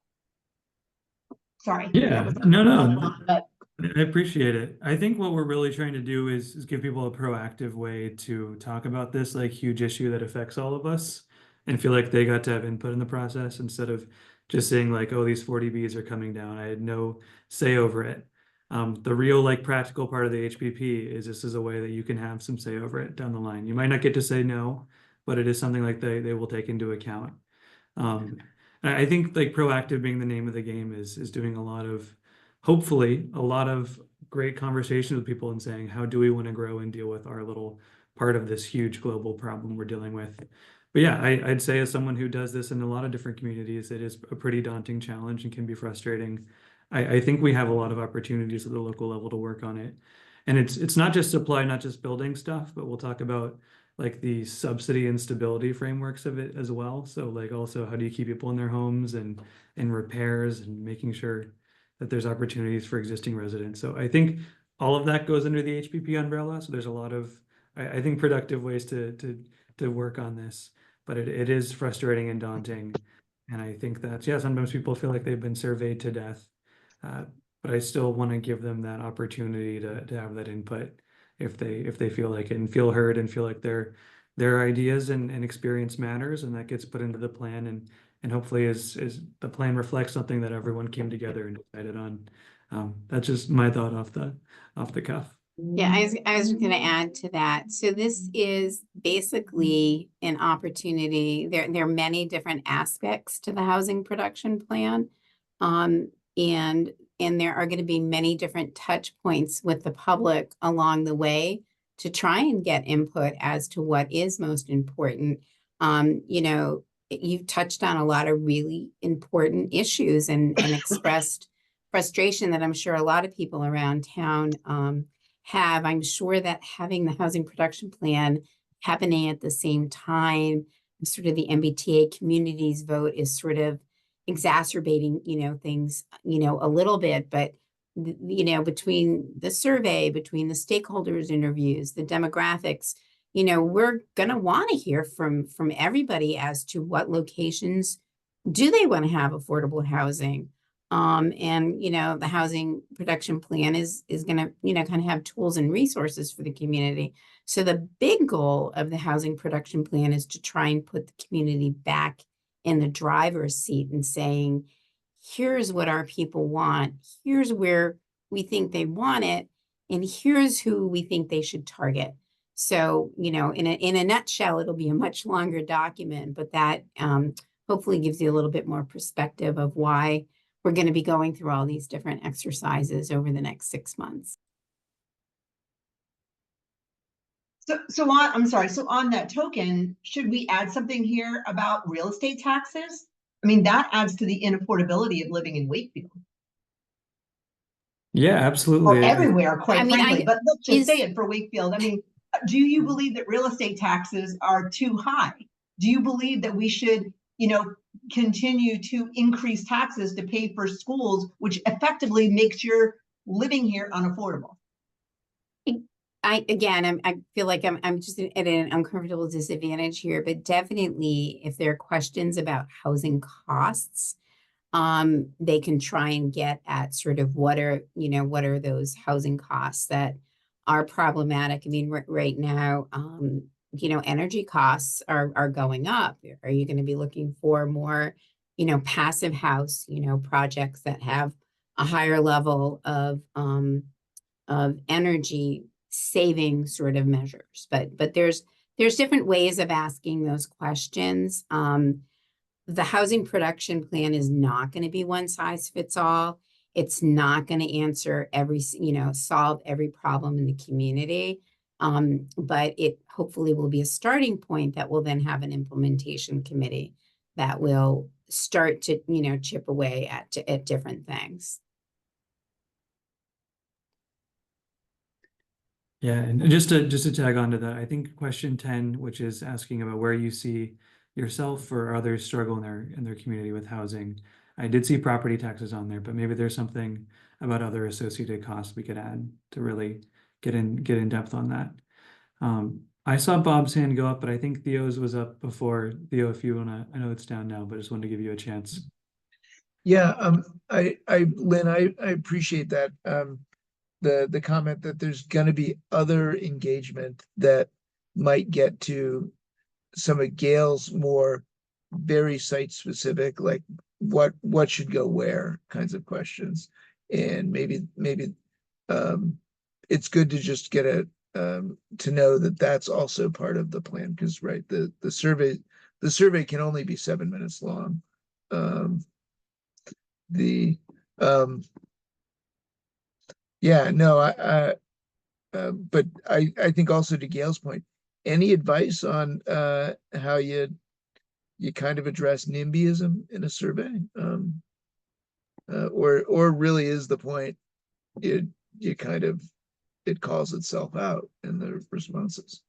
[SPEAKER 8] Sorry.
[SPEAKER 1] Yeah, no. I appreciate it. I think what we're really trying to do is give people a proactive way to talk about this like huge issue that affects all of us and feel like they got to have input in the process instead of just saying like, oh, these 40Bs are coming down. I had no say over it. The real like practical part of the HPP is this is a way that you can have some say over it down the line. You might not get to say no, but it is something like they will take into account. I think like proactive being the name of the game is doing hopefully a lot of great conversation with people and saying, how do we want to grow and deal with our little part of this huge global problem we're dealing with. But yeah, I'd say as someone who does this in a lot of different communities, it is a pretty daunting challenge and can be frustrating. I think we have a lot of opportunities at the local level to work on it. And it's not just supply, not just building stuff, but we'll talk about like the subsidy and stability frameworks of it as well. So like also how do you keep people in their homes and repairs and making sure that there's opportunities for existing residents. So I think all of that goes under the HPP umbrella. So there's a lot of I think productive ways to work on this, but it is frustrating and daunting. And I think that yeah, sometimes people feel like they've been surveyed to death. But I still want to give them that opportunity to have that input if they feel like it and feel heard and feel like their ideas and experience matters, and that gets put into the plan and hopefully is the plan reflects something that everyone came together and decided on. That's just my thought off the cuff.
[SPEAKER 5] Yeah, I was going to add to that. So this is basically an opportunity. There are many different aspects to the housing production plan. And there are going to be many different touch points with the public along the way to try and get input as to what is most important. You know, you've touched on a lot of really important issues and expressed frustration that I'm sure a lot of people around town have. I'm sure that having the housing production plan happening at the same time, sort of the MBTA communities vote is sort of exacerbating, you know, things, you know, a little bit, but you know, between the survey, between the stakeholders interviews, the demographics, you know, we're going to want to hear from everybody as to what locations do they want to have affordable housing. And, you know, the housing production plan is going to, you know, kind of have tools and resources for the community. So the big goal of the housing production plan is to try and put the community back in the driver's seat and saying, here's what our people want, here's where we think they want it, and here's who we think they should target. So, you know, in a nutshell, it'll be a much longer document, but that hopefully gives you a little bit more perspective of why we're going to be going through all these different exercises over the next 6 months.
[SPEAKER 8] So on that token, should we add something here about real estate taxes? I mean, that adds to the inaffordability of living in Wakefield.
[SPEAKER 1] Yeah, absolutely.
[SPEAKER 8] Or everywhere, quite frankly,
[SPEAKER 5] I mean,
[SPEAKER 8] but let's just say it for Wakefield. I mean, do you believe that real estate taxes are too high? Do you believe that we should, you know, continue to increase taxes to pay for schools, which effectively makes your living here unaffordable?
[SPEAKER 5] I feel like I'm just at an uncomfortable disadvantage here, but definitely if there are questions about housing costs, they can try and get at sort of what are those housing costs that are problematic. I mean, right now, you know, energy costs are going up. Are you going to be looking for more, you know, passive house, you know, projects that have a higher level of energy saving sort of measures? But there's different ways of asking those questions. The housing production plan is not going to be one size fits all. It's not going to answer solve every problem in the community. But it hopefully will be a starting point that will then have an implementation committee that will start to, you know, chip away at different things.
[SPEAKER 1] Yeah, and just to tag on to that, I think question 10, which is asking about where you see yourself or others struggle in their community with housing. I did see property taxes on there, but maybe there's something about other associated costs we could add to really get in depth on that. I saw Bob's hand go up, but I think Theo's was up before. Theo, if you wanna, I know it's down now, but I just wanted to give you a chance.
[SPEAKER 3] Yeah, Lynn, I appreciate that. The comment that there's gonna be other engagement that might get to some of Gail's more very site specific, like what should go where kinds of questions. And maybe it's good to just get to know that that's also part of the plan, because right, the survey can only be 7 minutes long. Yeah, no, but I think also to Gail's point, any advice on how you kind of address NIMBYism in a survey? Or really is the point you kind of, it calls itself out in the responses?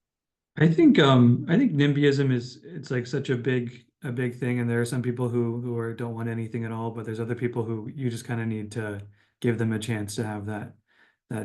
[SPEAKER 1] I think NIMBYism it's like such a big thing, and there are some people who don't want anything at all, but there's other people who you just kind of need to give them a chance to have that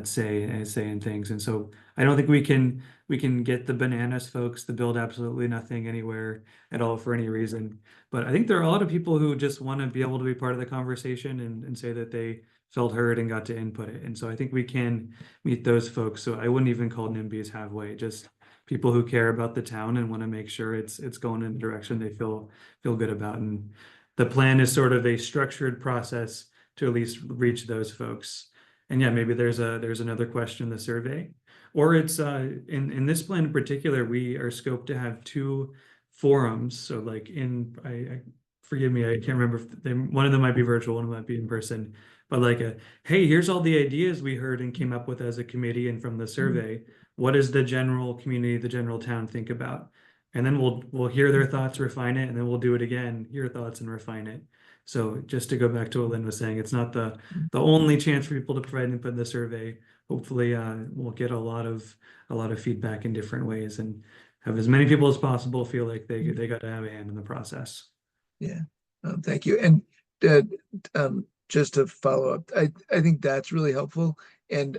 [SPEAKER 1] say in things. And so I don't think we can get the bananas folks to build absolutely nothing anywhere at all for any reason. But I think there are a lot of people who just want to be able to be part of the conversation and say that they felt heard and got to input it. And so I think we can meet those folks. So I wouldn't even call NIMBYs halfway, just people who care about the town and want to make sure it's going in a direction they feel good about. And the plan is sort of a structured process to at least reach those folks. And yeah, maybe there's another question in the survey, or it's in this plan in particular, we are scoped to have 2 forums. So like I forgive me, I can't remember if one of them might be virtual, one of them might be in person, but like hey, here's all the ideas we heard and came up with as a committee and from the survey. What does the general community, the general town think about? And then we'll hear their thoughts, refine it, and then we'll do it again, hear thoughts and refine it. So just to go back to what Lynn was saying, it's not the only chance for people to provide input in the survey. Hopefully, we'll get a lot of feedback in different ways and have as many people as possible feel like they got to have a hand in the process.
[SPEAKER 3] Yeah, thank you. And just to follow up, I think that's really helpful. And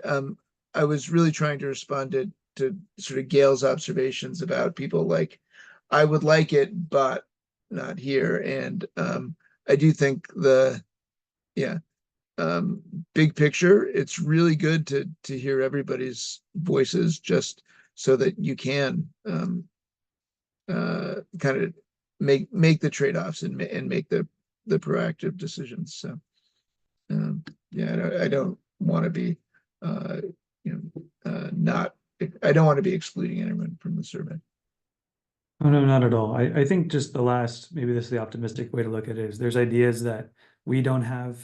[SPEAKER 3] I was really trying to respond to sort of Gail's observations about people like, I would like it, but not here. And I do think big picture, it's really good to hear everybody's voices, just so that you can kind of make the trade-offs and make the proactive decisions. So I don't want to be not, I don't want to be excluding anyone from the survey.
[SPEAKER 1] Oh, no, not at all. I think just maybe this is the optimistic way to look at it, is there's ideas that we don't have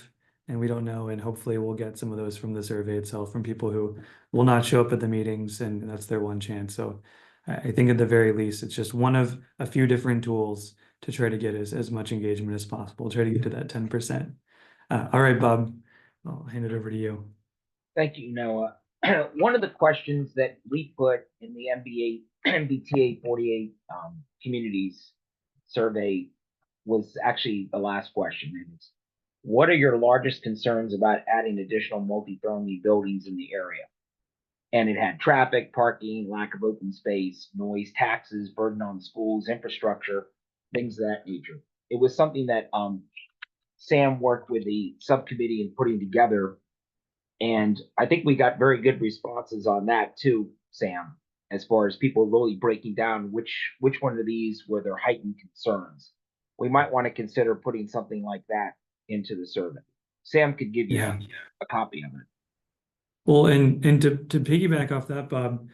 [SPEAKER 1] and we don't know, and hopefully we'll get some of those from the survey itself, from people who will not show up at the meetings, and that's their one chance. So I think at the very least, it's just one of a few different tools to try to get as much engagement as possible, try to get to that 10%. All right, Bob, I'll hand it over to you.
[SPEAKER 4] Thank you, Noah. One of the questions that we put in the MBTA 48 communities survey was actually the last question. It's, what are your largest concerns about adding additional multi-family buildings in the area? And it had traffic, parking, lack of open space, noise, taxes, burden on schools, infrastructure, things of that nature. It was something that Sam worked with the subcommittee in putting together. And I think we got very good responses on that too, Sam, as far as people really breaking down which one of these were their heightened concerns. We might want to consider putting something like that into the survey. Sam could give you a copy of it.
[SPEAKER 1] Well, and to piggyback off that, Bob,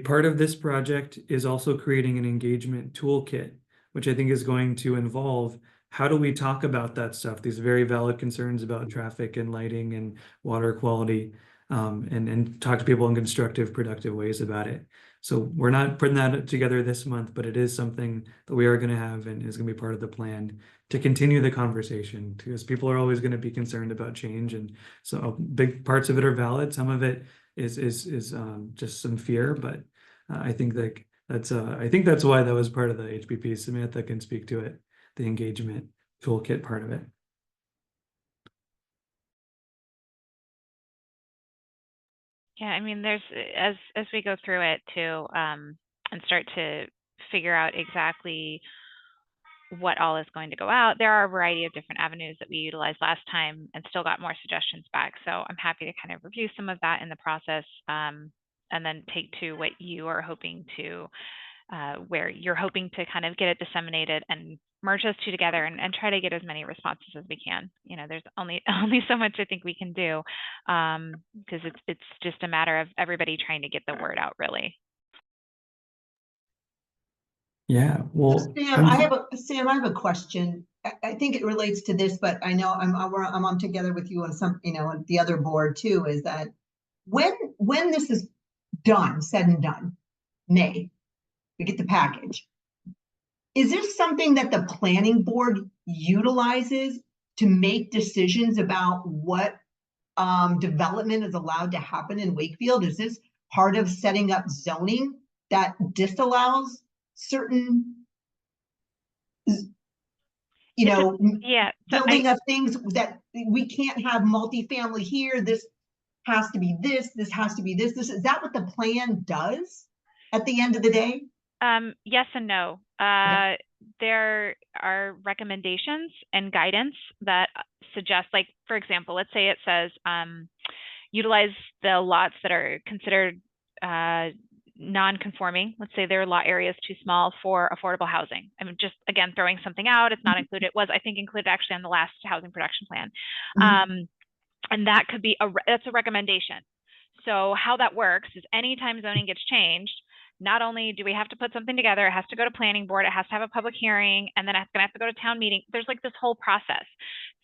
[SPEAKER 1] part of this project is also creating an engagement toolkit, which I think is going to involve how do we talk about that stuff, these very valid concerns about traffic and lighting and water quality, and talk to people in constructive, productive ways about it. So we're not putting that together this month, but it is something that we are going to have and is going to be part of the plan to continue the conversation, because people are always going to be concerned about change. And so big parts of it are valid. Some of it is just some fear, but I think that's why that was part of the HPP. Samantha can speak to it, the engagement toolkit part of it.
[SPEAKER 7] Yeah, I mean, there's as we go through it too, and start to figure out exactly what all is going to go out. There are a variety of different avenues that we utilized last time and still got more suggestions back. So I'm happy to kind of review some of that in the process, and then take to what you are hoping to, where you're hoping to kind of get it disseminated and merge those two together and try to get as many responses as we can. You know, there's only so much I think we can do, because it's just a matter of everybody trying to get the word out, really.
[SPEAKER 1] Yeah, well,
[SPEAKER 8] Sam, I have a question. I think it relates to this, but I know I'm on together with you on some, the other board too, is that when this is done, said and done, May, we get the package. Is this something that the planning board utilizes to make decisions about what development is allowed to happen in Wakefield? Is this part of setting up zoning that disallows certain,
[SPEAKER 7] Yeah. So
[SPEAKER 8] building of things that we can't have multifamily here? This has to be this has to be this. Is that what the plan does at the end of the day?
[SPEAKER 7] Yes and no. There are recommendations and guidance that suggest, like, for example, let's say it says utilize the lots that are considered non-conforming. Let's say their lot area is too small for affordable housing. I'm just, again, throwing something out. It's not included. It was, I think, included actually on the last housing production plan. And that could be that's a recommendation. So how that works is anytime zoning gets changed, not only do we have to put something together, it has to go to planning board, it has to have a public hearing, and then it's going to have to go to town meeting. There's like this whole process.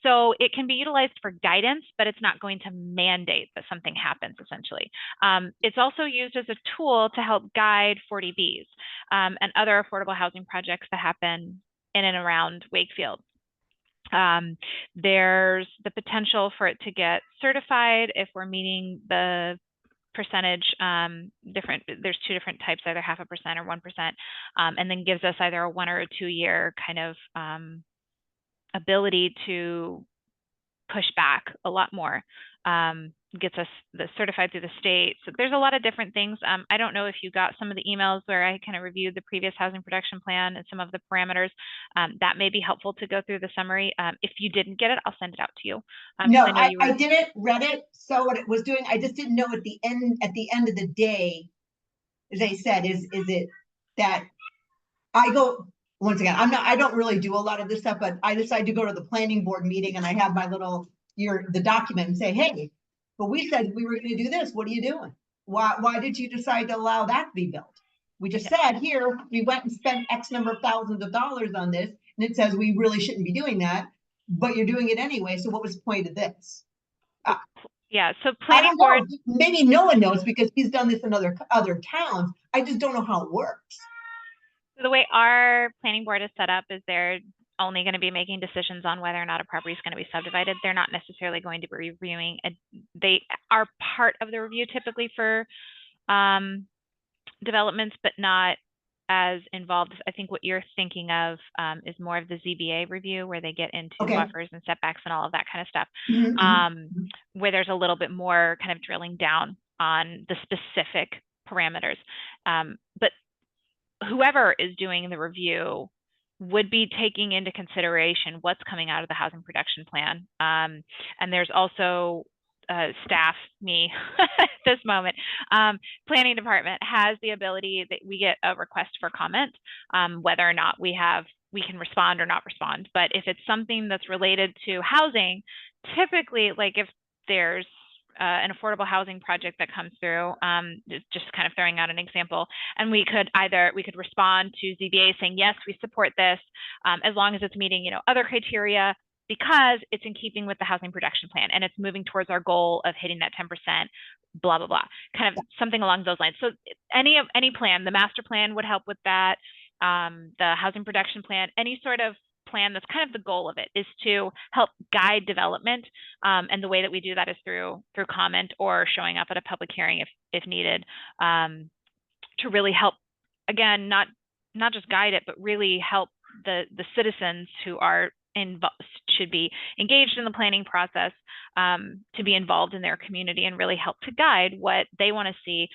[SPEAKER 7] So it can be utilized for guidance, but it's not going to mandate that something happens, essentially. It's also used as a tool to help guide 40Bs and other affordable housing projects that happen in and around Wakefield. There's the potential for it to get certified if we're meeting the percentage there's two different types, either 0.5% or 1%, and then gives us either a 1 or a 2 year kind of ability to push back a lot more. Gets us certified through the state. So there's a lot of different things. I don't know if you got some of the emails where I kind of reviewed the previous housing production plan and some of the parameters. That may be helpful to go through the summary. If you didn't get it, I'll send it out to you.
[SPEAKER 8] No, I did it, read it, saw what it was doing. I just didn't know at the end of the day, as I said, is it that I go, once again, I don't really do a lot of this stuff, but I decided to go to the planning board meeting and I have my little, the document and say, hey, but we said we were going to do this. What are you doing? Why did you decide to allow that to be built? We just said here, we went and spent X number of thousands of dollars on this, and it says we really shouldn't be doing that, but you're doing it anyway. So what was the point of this?
[SPEAKER 7] Yeah, so planning board,
[SPEAKER 8] maybe no one knows because he's done this in other towns. I just don't know how it works.
[SPEAKER 7] So the way our planning board is set up is they're only going to be making decisions on whether or not a property is going to be subdivided. They're not necessarily going to be reviewing. They are part of the review typically for developments, but not as involved. I think what you're thinking of is more of the ZBA review, where they get into buffers and setbacks and all of that kind of stuff, where there's a little bit more kind of drilling down on the specific parameters. But whoever is doing the review would be taking into consideration what's coming out of the housing production plan. And there's also staff, me at this moment, planning department has the ability that we get a request for comment, whether or not we can respond or not respond. But if it's something that's related to housing, typically, like if there's an affordable housing project that comes through, just kind of throwing out an example, and we could respond to ZBA saying, yes, we support this, as long as it's meeting, other criteria, because it's in keeping with the housing production plan and it's moving towards our goal of hitting that 10%, blah, blah, blah, kind of something along those lines. So any plan, the master plan would help with that, the housing production plan, any sort of plan, that's kind of the goal of it, is to help guide development. And the way that we do that is through comment or showing up at a public hearing if needed, to really help, again, not just guide it, but really help the citizens who are should be engaged in the planning process, to be involved in their community and really help to guide what they want to see.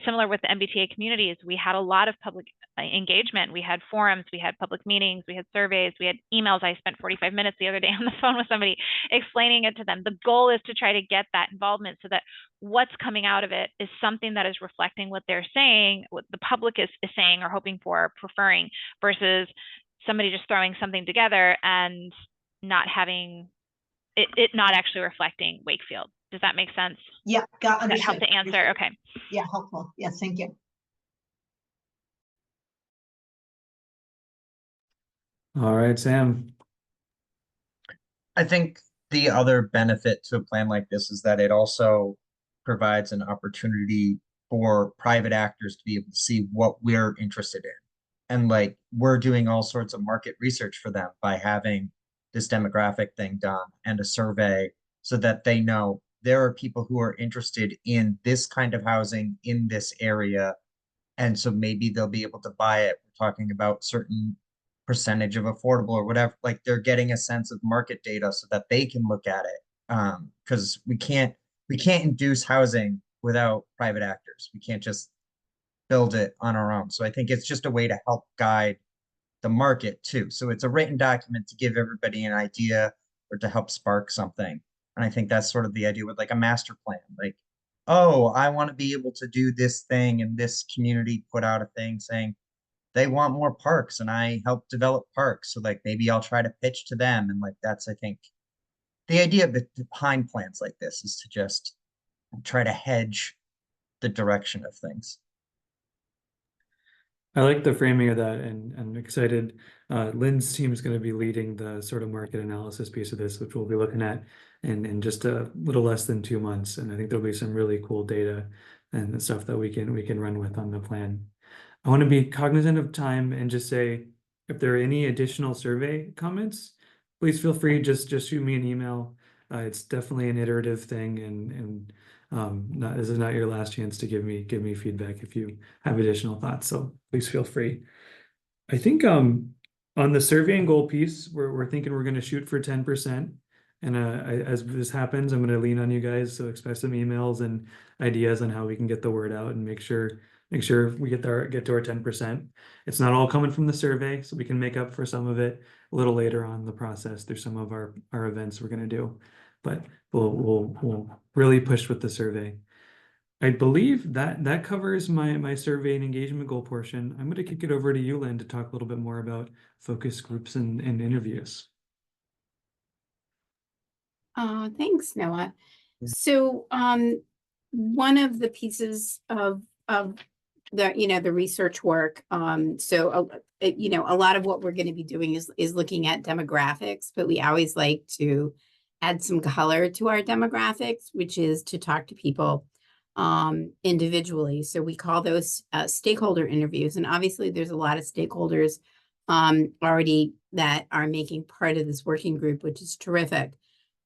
[SPEAKER 7] Similar with the MBTA communities, we had a lot of public engagement. We had forums, we had public meetings, we had surveys, we had emails. I spent 45 minutes the other day on the phone with somebody explaining it to them. The goal is to try to get that involvement so that what's coming out of it is something that is reflecting what they're saying, what the public is saying or hoping for, preferring, versus somebody just throwing something together and not having it not actually reflecting Wakefield. Does that make sense?
[SPEAKER 8] Yeah, got
[SPEAKER 7] understood. That help to answer? Okay.
[SPEAKER 8] Yeah, helpful. Yes, thank you.
[SPEAKER 1] All right, Sam.
[SPEAKER 6] I think the other benefit to a plan like this is that it also provides an opportunity for private actors to be able to see what we're interested in. And like, we're doing all sorts of market research for them by having this demographic thing done and a survey so that they know there are people who are interested in this kind of housing in this area. And so maybe they'll be able to buy it. We're talking about certain percentage of affordable or whatever, like they're getting a sense of market data so that they can look at it. Because we can't induce housing without private actors. We can't just build it on our own. So I think it's just a way to help guide the market too. So it's a written document to give everybody an idea or to help spark something. And I think that's sort of the idea with like a master plan. Like, oh, I want to be able to do this thing, and this community put out a thing saying they want more parks and I help develop parks. So like maybe I'll try to pitch to them. And like that's, I think, the idea behind plans like this is to just try to hedge the direction of things.
[SPEAKER 1] I like the framing of that, and I'm excited. Lynn's team is going to be leading the sort of market analysis piece of this, which we'll be looking at in just a little less than 2 months. And I think there'll be some really cool data and the stuff that we can run with on the plan. I want to be cognizant of time and just say, if there are any additional survey comments, please feel free, just shoot me an email. It's definitely an iterative thing, and this is not your last chance to give me feedback if you have additional thoughts. So please feel free. I think on the survey and goal piece, we're thinking we're going to shoot for 10%. And as this happens, I'm going to lean on you guys. So expect some emails and ideas on how we can get the word out and make sure we get to our 10%. It's not all coming from the survey, so we can make up for some of it a little later on in the process through some of our events we're going to do. But we'll really push with the survey. I believe that covers my survey and engagement goal portion. I'm going to kick it over to you, Lynn, to talk a little bit more about focus groups and interviews.
[SPEAKER 5] Thanks, Noah. So one of the pieces of the the research work, a lot of what we're going to be doing is looking at demographics, but we always like to add some color to our demographics, which is to talk to people individually. So we call those stakeholder interviews, and obviously there's a lot of stakeholders already that are making part of this working group, which is terrific.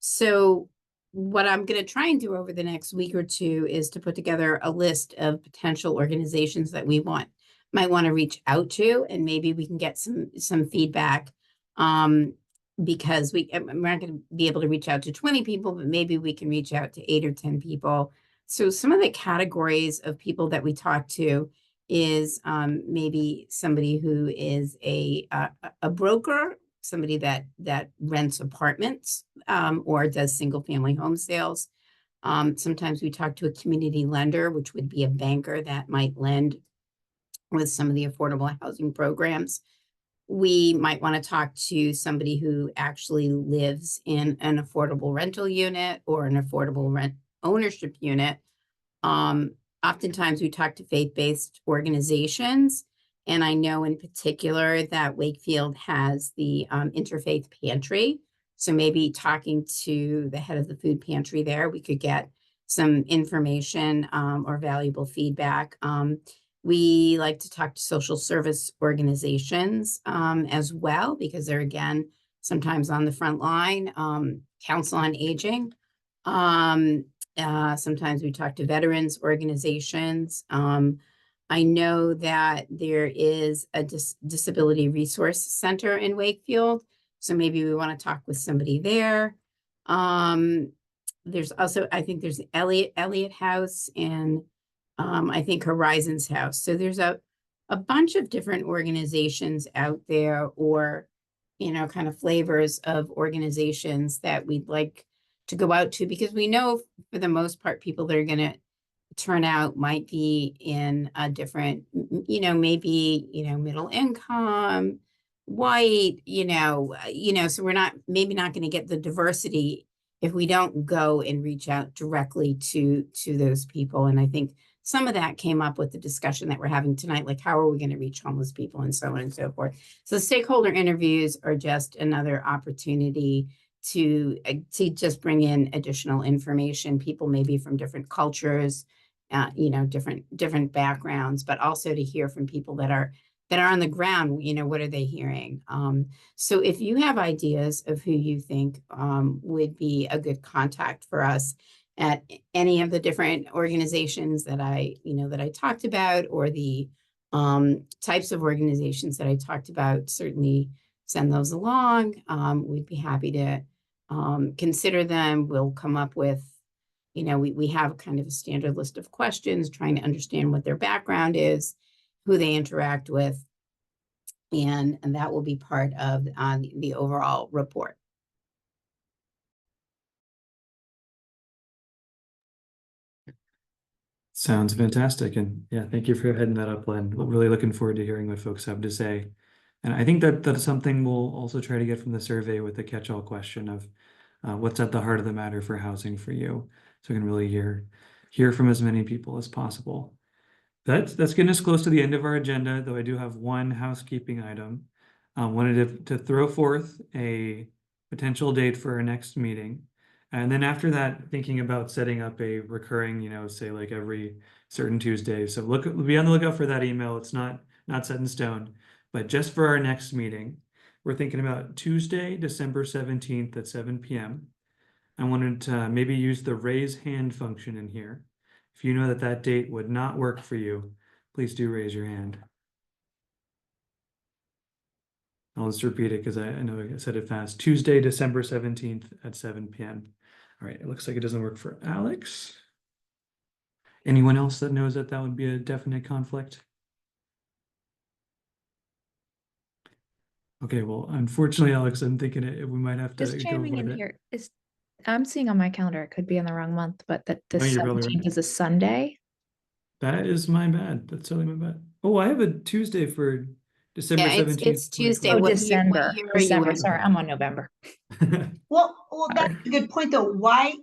[SPEAKER 5] So what I'm going to try and do over the next week or two is to put together a list of potential organizations that we might want to reach out to, and maybe we can get some feedback, because we're not going to be able to reach out to 20 people, but maybe we can reach out to 8 or 10 people. So some of the categories of people that we talk to is maybe somebody who is a broker, somebody that rents apartments or does single family home sales. Sometimes we talk to a community lender, which would be a banker that might lend with some of the affordable housing programs. We might want to talk to somebody who actually lives in an affordable rental unit or an affordable rent ownership unit. Oftentimes we talk to faith-based organizations. And I know in particular that Wakefield has the interfaith pantry. So maybe talking to the head of the food pantry there, we could get some information or valuable feedback. We like to talk to social service organizations as well, because they're, again, sometimes on the front line. Council on Aging. Sometimes we talk to veterans organizations. I know that there is a disability resource center in Wakefield, so maybe we want to talk with somebody there. There's also, I think there's Elliott House and I think Horizons House. So there's a bunch of different organizations out there, or kind of flavors of organizations that we'd like to go out to, because we know for the most part people that are going to turnout might be in a different, maybe, middle income, white, so we're maybe not going to get the diversity if we don't go and reach out directly to those people. And I think some of that came up with the discussion that we're having tonight, like how are we going to reach homeless people and so on and so forth. So stakeholder interviews are just another opportunity to just bring in additional information, people maybe from different cultures, you know, different backgrounds, but also to hear from people that are on the ground, you know, what are they hearing? So if you have ideas of who you think would be a good contact for us at any of the different organizations that I talked about, or the types of organizations that I talked about, certainly send those along. We'd be happy to consider them. We'll come up with, you know, we have kind of a standard list of questions, trying to understand what their background is, who they interact with, and that will be part of the overall report.
[SPEAKER 1] Sounds fantastic. And yeah, thank you for heading that up, Len. We're really looking forward to hearing what folks have to say. And I think that that's something we'll also try to get from the survey with the catch-all question of what's at the heart of the matter for housing for you. So we can really hear from as many people as possible. That's getting us close to the end of our agenda, though I do have one housekeeping item. Wanted to throw forth a potential date for our next meeting. And then after that, thinking about setting up a recurring, you know, say like every certain Tuesday. So be on the lookout for that email. It's not set in stone, but just for our next meeting, we're thinking about Tuesday, December 17th at 7 p.m. I wanted to maybe use the raise hand function in here. If you know that that date would not work for you, please do raise your hand. I'll just repeat it because I know I said it fast. Tuesday, December 17th at 7 p.m. All right, it looks like it doesn't work for Alex. Anyone else that knows that would be a definite conflict? Okay, well, unfortunately, Alex, I'm thinking we might have to
[SPEAKER 14] Just
[SPEAKER 1] go
[SPEAKER 14] chiming in
[SPEAKER 1] with it.
[SPEAKER 14] here is, I'm seeing on my calendar, it could be in the wrong month, but that the
[SPEAKER 1] No, you're probably
[SPEAKER 14] 17th
[SPEAKER 1] right.
[SPEAKER 14] is a Sunday.
[SPEAKER 1] That is my bad. That's totally my bad. Oh, I have a Tuesday for December
[SPEAKER 5] Yeah,
[SPEAKER 1] 17th.
[SPEAKER 5] it's Tuesday.
[SPEAKER 14] Oh,
[SPEAKER 5] What
[SPEAKER 14] December.
[SPEAKER 5] year are you
[SPEAKER 14] December.
[SPEAKER 5] in?
[SPEAKER 14] Sorry, I'm on November.
[SPEAKER 8] Well, that's a good point though. Why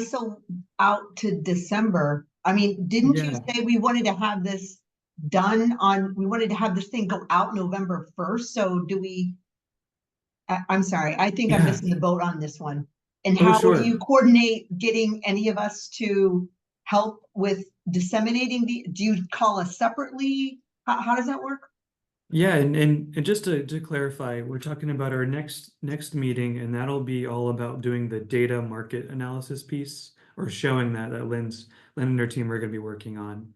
[SPEAKER 8] so out to December? I mean, didn't you
[SPEAKER 1] Yeah.
[SPEAKER 8] say we wanted to have this we wanted to have this thing go out November 1st? So do we, I'm sorry, I think I'm
[SPEAKER 1] Yeah.
[SPEAKER 8] missing the boat on this one. And
[SPEAKER 1] Oh,
[SPEAKER 8] how
[SPEAKER 1] sure.
[SPEAKER 8] do you coordinate getting any of us to help with disseminating do you call us separately? How does that work?
[SPEAKER 1] Yeah, and just to clarify, we're talking about our next meeting, and that'll be all about doing the data market analysis piece, or showing that Lynn and her team are going to be working on.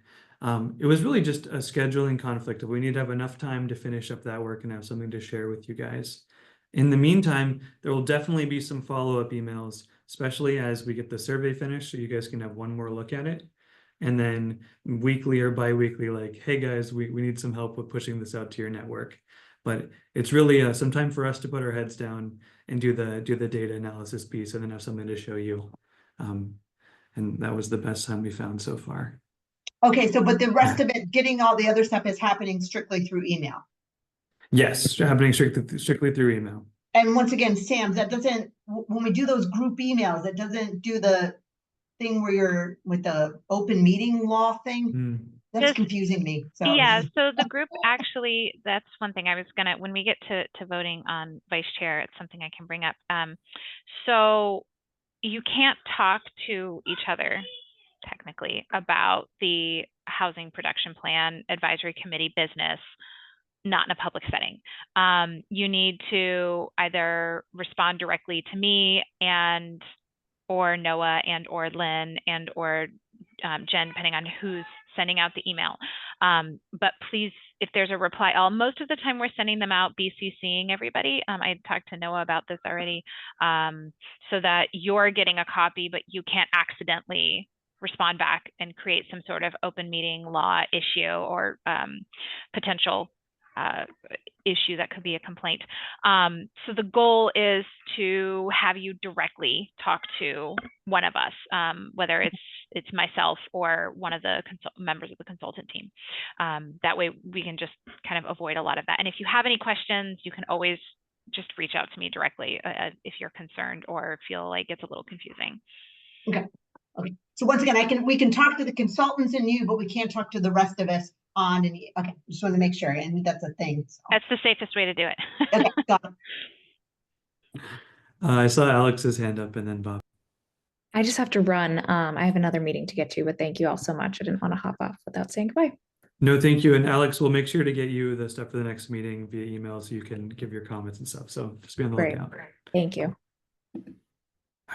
[SPEAKER 1] It was really just a scheduling conflict. We need to have enough time to finish up that work and have something to share with you guys. In the meantime, there will definitely be some follow-up emails, especially as we get the survey finished, so you guys can have one more look at it. And then weekly or bi-weekly, like, hey guys, we need some help with pushing this out to your network. But it's really some time for us to put our heads down and do the data analysis piece, and then have something to show you. And that was the best time we found so far.
[SPEAKER 8] Okay, so but the rest of it, getting all the other stuff is happening strictly through email.
[SPEAKER 1] Yes, happening strictly through email.
[SPEAKER 8] And once again, Sam, that doesn't, when we do those group emails, that doesn't do the thing where you're with the open meeting law thing. That's confusing me. So
[SPEAKER 7] Yeah, so the group actually, that's one thing I was gonna, when we get to voting on vice chair, it's something I can bring up. So you can't talk to each other technically about the housing production plan advisory committee business, not in a public setting. You need to either respond directly to me or Noah or Lynn or Jen, depending on who's sending out the email. But please, if there's a reply all, most of the time we're sending them out BCCing everybody. I talked to Noah about this already, so that you're getting a copy, but you can't accidentally respond back and create some sort of open meeting law issue or potential issue that could be a complaint. So the goal is to have you directly talk to one of us, whether it's myself or one of the members of the consultant team. That way we can just kind of avoid a lot of that. And if you have any questions, you can always just reach out to me directly if you're concerned or feel like it's a little confusing.
[SPEAKER 8] Okay. Okay. So once again, we can talk to the consultants and you, but we can't talk to the rest of us on any. Okay, just want to make sure, and that's a thing. So.
[SPEAKER 7] That's the safest way to do it.
[SPEAKER 8] Okay, got it.
[SPEAKER 1] I saw Alex's hand up and then Bob.
[SPEAKER 14] I just have to run. I have another meeting to get to, but thank you all so much. I didn't want to hop off without saying goodbye.
[SPEAKER 1] No, thank you. And Alex, we'll make sure to get you the stuff for the next meeting via email so you can give your comments and stuff. So just be on the
[SPEAKER 14] Great.
[SPEAKER 1] lookout.
[SPEAKER 14] Thank you.
[SPEAKER 1] All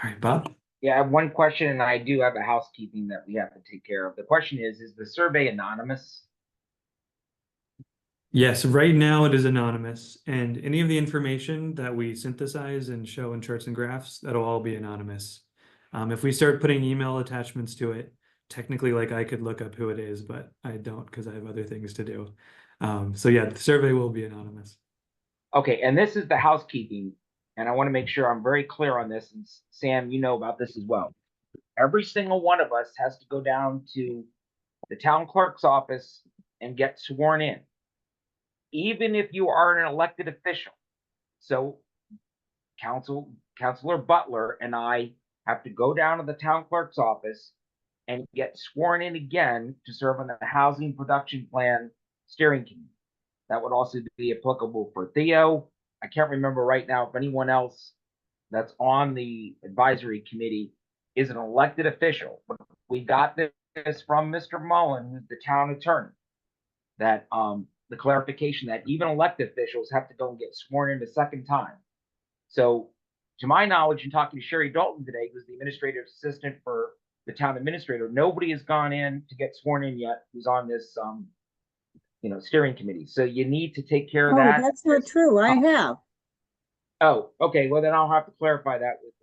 [SPEAKER 1] right, Bob.
[SPEAKER 4] Yeah, I have one question, and I do have a housekeeping that we have to take care of. The question is the survey anonymous?
[SPEAKER 1] Yes, right now it is anonymous, and any of the information that we synthesize and show in charts and graphs, that'll all be anonymous. If we start putting email attachments to it, technically, like I could look up who it is, but I don't because I have other things to do. So yeah, the survey will be anonymous.
[SPEAKER 4] Okay, and this is the housekeeping, and I want to make sure I'm very clear on this, and Sam, you know about this as well. Every single one of us has to go down to the town clerk's office and get sworn in, even if you are an elected official. So Councilor Butler and I have to go down to the town clerk's office and get sworn in again to serve on the Housing Production Plan Steering Committee. That would also be applicable for Theo. I can't remember right now if anyone else that's on the advisory committee is an elected official. But we got this from Mr. Mullen, who's the town attorney, that the clarification that even elected officials have to go and get sworn in a second time. So to my knowledge, in talking to Sherry Dalton today, who's the administrative assistant for the town administrator, nobody has gone in to get sworn in yet who's on this steering committee. So you need to take care of
[SPEAKER 12] Oh,
[SPEAKER 4] that.
[SPEAKER 12] that's not true. I have.
[SPEAKER 4] Oh, okay. Well, then I'll have to clarify that with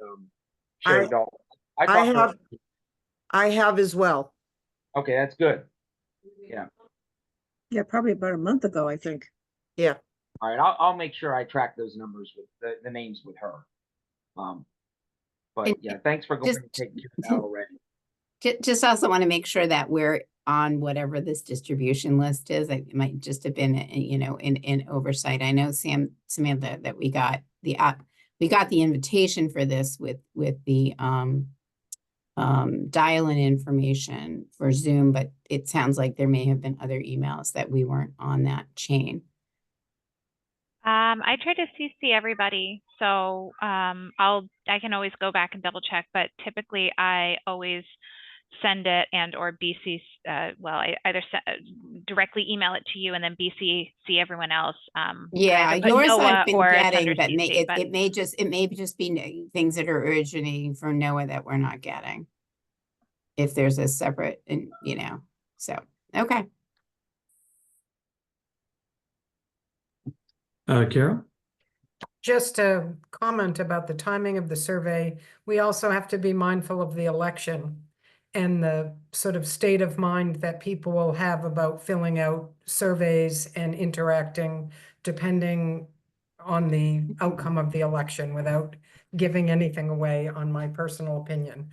[SPEAKER 4] Sherry Dalton.
[SPEAKER 10] I have as well.
[SPEAKER 4] Okay, that's good. Yeah.
[SPEAKER 12] Yeah, probably about a month ago, I think.
[SPEAKER 10] Yeah.
[SPEAKER 4] All right. I'll make sure I track those numbers with the names with her. But yeah, thanks for going and taking care of that already.
[SPEAKER 5] Just also want to make sure that we're on whatever this distribution list is. It might just have been, in oversight. I know Samantha, that we got the invitation for this with the dial-in information for Zoom, but it sounds like there may have been other emails that we weren't on that chain.
[SPEAKER 7] I try to CC everybody, so I can always go back and double check, but typically I always send it and or BC, I either directly email it to you and then BC everyone else.
[SPEAKER 5] Yeah, yours I've been getting, but
[SPEAKER 7] it
[SPEAKER 5] may just be things that are originating from NOAA that we're not getting. If there's a separate, so, okay.
[SPEAKER 1] Carol?
[SPEAKER 11] Just a comment about the timing of the survey. We also have to be mindful of the election and the sort of state of mind that people will have about filling out surveys and interacting depending on the outcome of the election, without giving anything away on my personal opinion.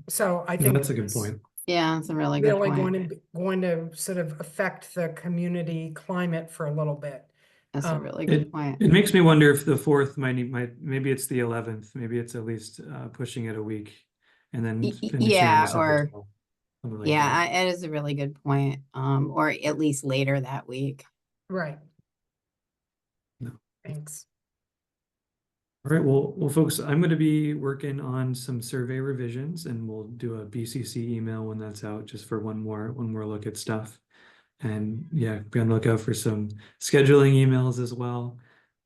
[SPEAKER 11] So I think
[SPEAKER 1] that's a good point.
[SPEAKER 5] Yeah, that's a really good point.
[SPEAKER 11] Going to sort of affect the community climate for a little bit.
[SPEAKER 5] That's a really good point.
[SPEAKER 1] It makes me wonder if the 4th maybe it's the 11th, maybe it's at least pushing it a week and then finishing
[SPEAKER 5] yeah,
[SPEAKER 1] on the
[SPEAKER 5] or it is a really good point. Or at least later that week.
[SPEAKER 11] Right.
[SPEAKER 1] No.
[SPEAKER 11] Thanks.
[SPEAKER 1] All right, well, folks, I'm going to be working on some survey revisions, and we'll do a BCC email when that's out, just for one more look at stuff. And yeah, be on the lookout for some scheduling emails as well.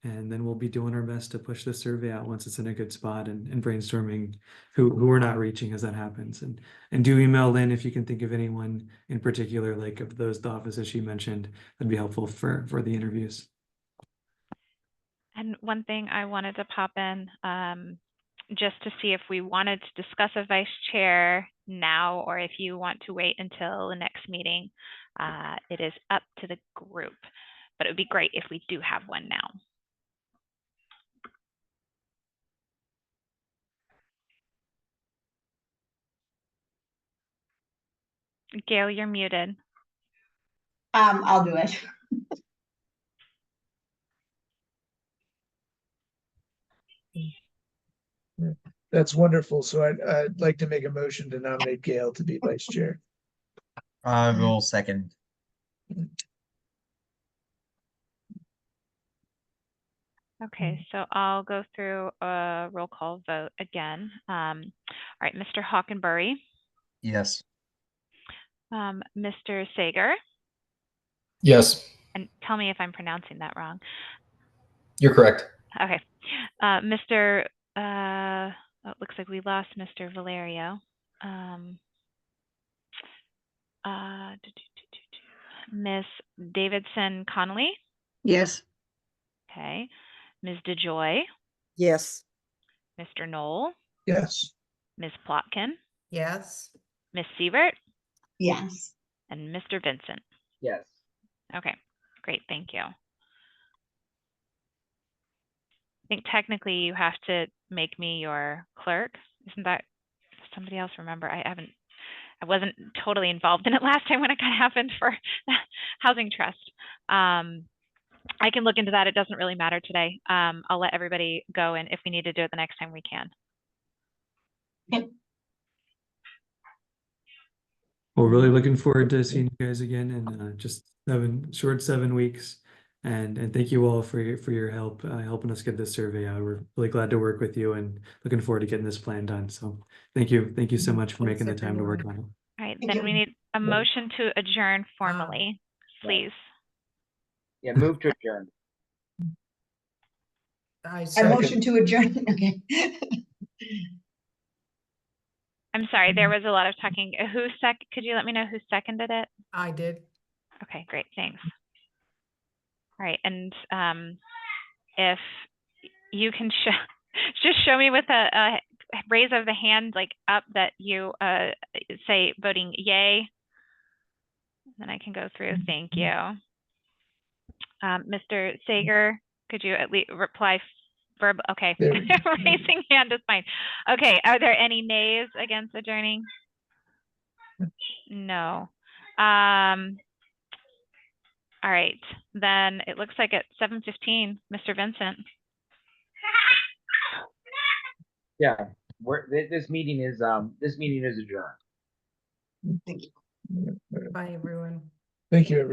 [SPEAKER 1] And then we'll be doing our best to push the survey out once it's in a good spot, and brainstorming who we're not reaching as that happens. And do email Lynn if you can think of anyone in particular, like of the offices she mentioned, that'd be helpful for the interviews.
[SPEAKER 7] And one thing I wanted to pop in, just to see if we wanted to discuss a vice chair now, or if you want to wait until the next meeting. It is up to the group, but it would be great if we do have one now. Gail, you're muted.
[SPEAKER 8] I'll do it.
[SPEAKER 3] That's wonderful. So I'd like to make a motion to nominate Gail to be vice chair.
[SPEAKER 6] I will second.
[SPEAKER 7] Okay, so I'll go through a roll call vote again. right, Mr. Hockenberry,
[SPEAKER 6] Yes.
[SPEAKER 7] Mr. Sager,
[SPEAKER 15] Yes,
[SPEAKER 7] and tell me if I'm pronouncing that wrong.
[SPEAKER 15] you're correct.
[SPEAKER 7] Okay. It looks like we lost Mr. Valerio. Miss Davidson Connolly.
[SPEAKER 12] Yes.
[SPEAKER 7] Okay. Ms. DeJoy,
[SPEAKER 10] Yes.
[SPEAKER 7] Mr. Knoll,
[SPEAKER 3] Yes.
[SPEAKER 7] Ms. Plotkin,
[SPEAKER 11] Yes.
[SPEAKER 7] Miss Sievert,
[SPEAKER 8] Yes.
[SPEAKER 7] and Mr. Vincent.
[SPEAKER 4] Yes.
[SPEAKER 7] Okay, great, thank you. I think technically you have to make me your clerk. Isn't that, does somebody else remember? I wasn't totally involved in it last time when it kind of happened for the Housing Trust. I can look into that. It doesn't really matter today. I'll let everybody go, and if we need to do it the next time, we can.
[SPEAKER 1] Well, really looking forward to seeing you guys again in just 7 weeks. And thank you all for your help helping us get this survey out. We're really glad to work with you and looking forward to getting this plan done. So thank you so much for
[SPEAKER 11] Thanks,
[SPEAKER 1] making the time to work
[SPEAKER 11] everyone.
[SPEAKER 1] on it.
[SPEAKER 7] All right,
[SPEAKER 8] Thank
[SPEAKER 7] then we
[SPEAKER 8] you.
[SPEAKER 7] need a motion to adjourn formally, please.
[SPEAKER 4] Yeah, move to adjourn.
[SPEAKER 11] I
[SPEAKER 8] I
[SPEAKER 11] second.
[SPEAKER 8] motion to adjourn. Okay.
[SPEAKER 7] I'm sorry, there was a lot of talking. Could you let me know who seconded it?
[SPEAKER 11] I did.
[SPEAKER 7] Okay, great, thanks. All right, and if you can just show me with a raise of the hand, like up, that you say voting yay, then I can go through. Thank you. Mr. Sager, could you at least reply verb? Okay,
[SPEAKER 3] There.
[SPEAKER 7] raising hand is fine. Okay, are there any nays against adjourning? No. All right, then it looks like at 7:15, Mr. Vincent.
[SPEAKER 4] Yeah, this meeting is adjourned.
[SPEAKER 8] Thank you.
[SPEAKER 11] Bye, everyone.
[SPEAKER 3] Thank you, everyone.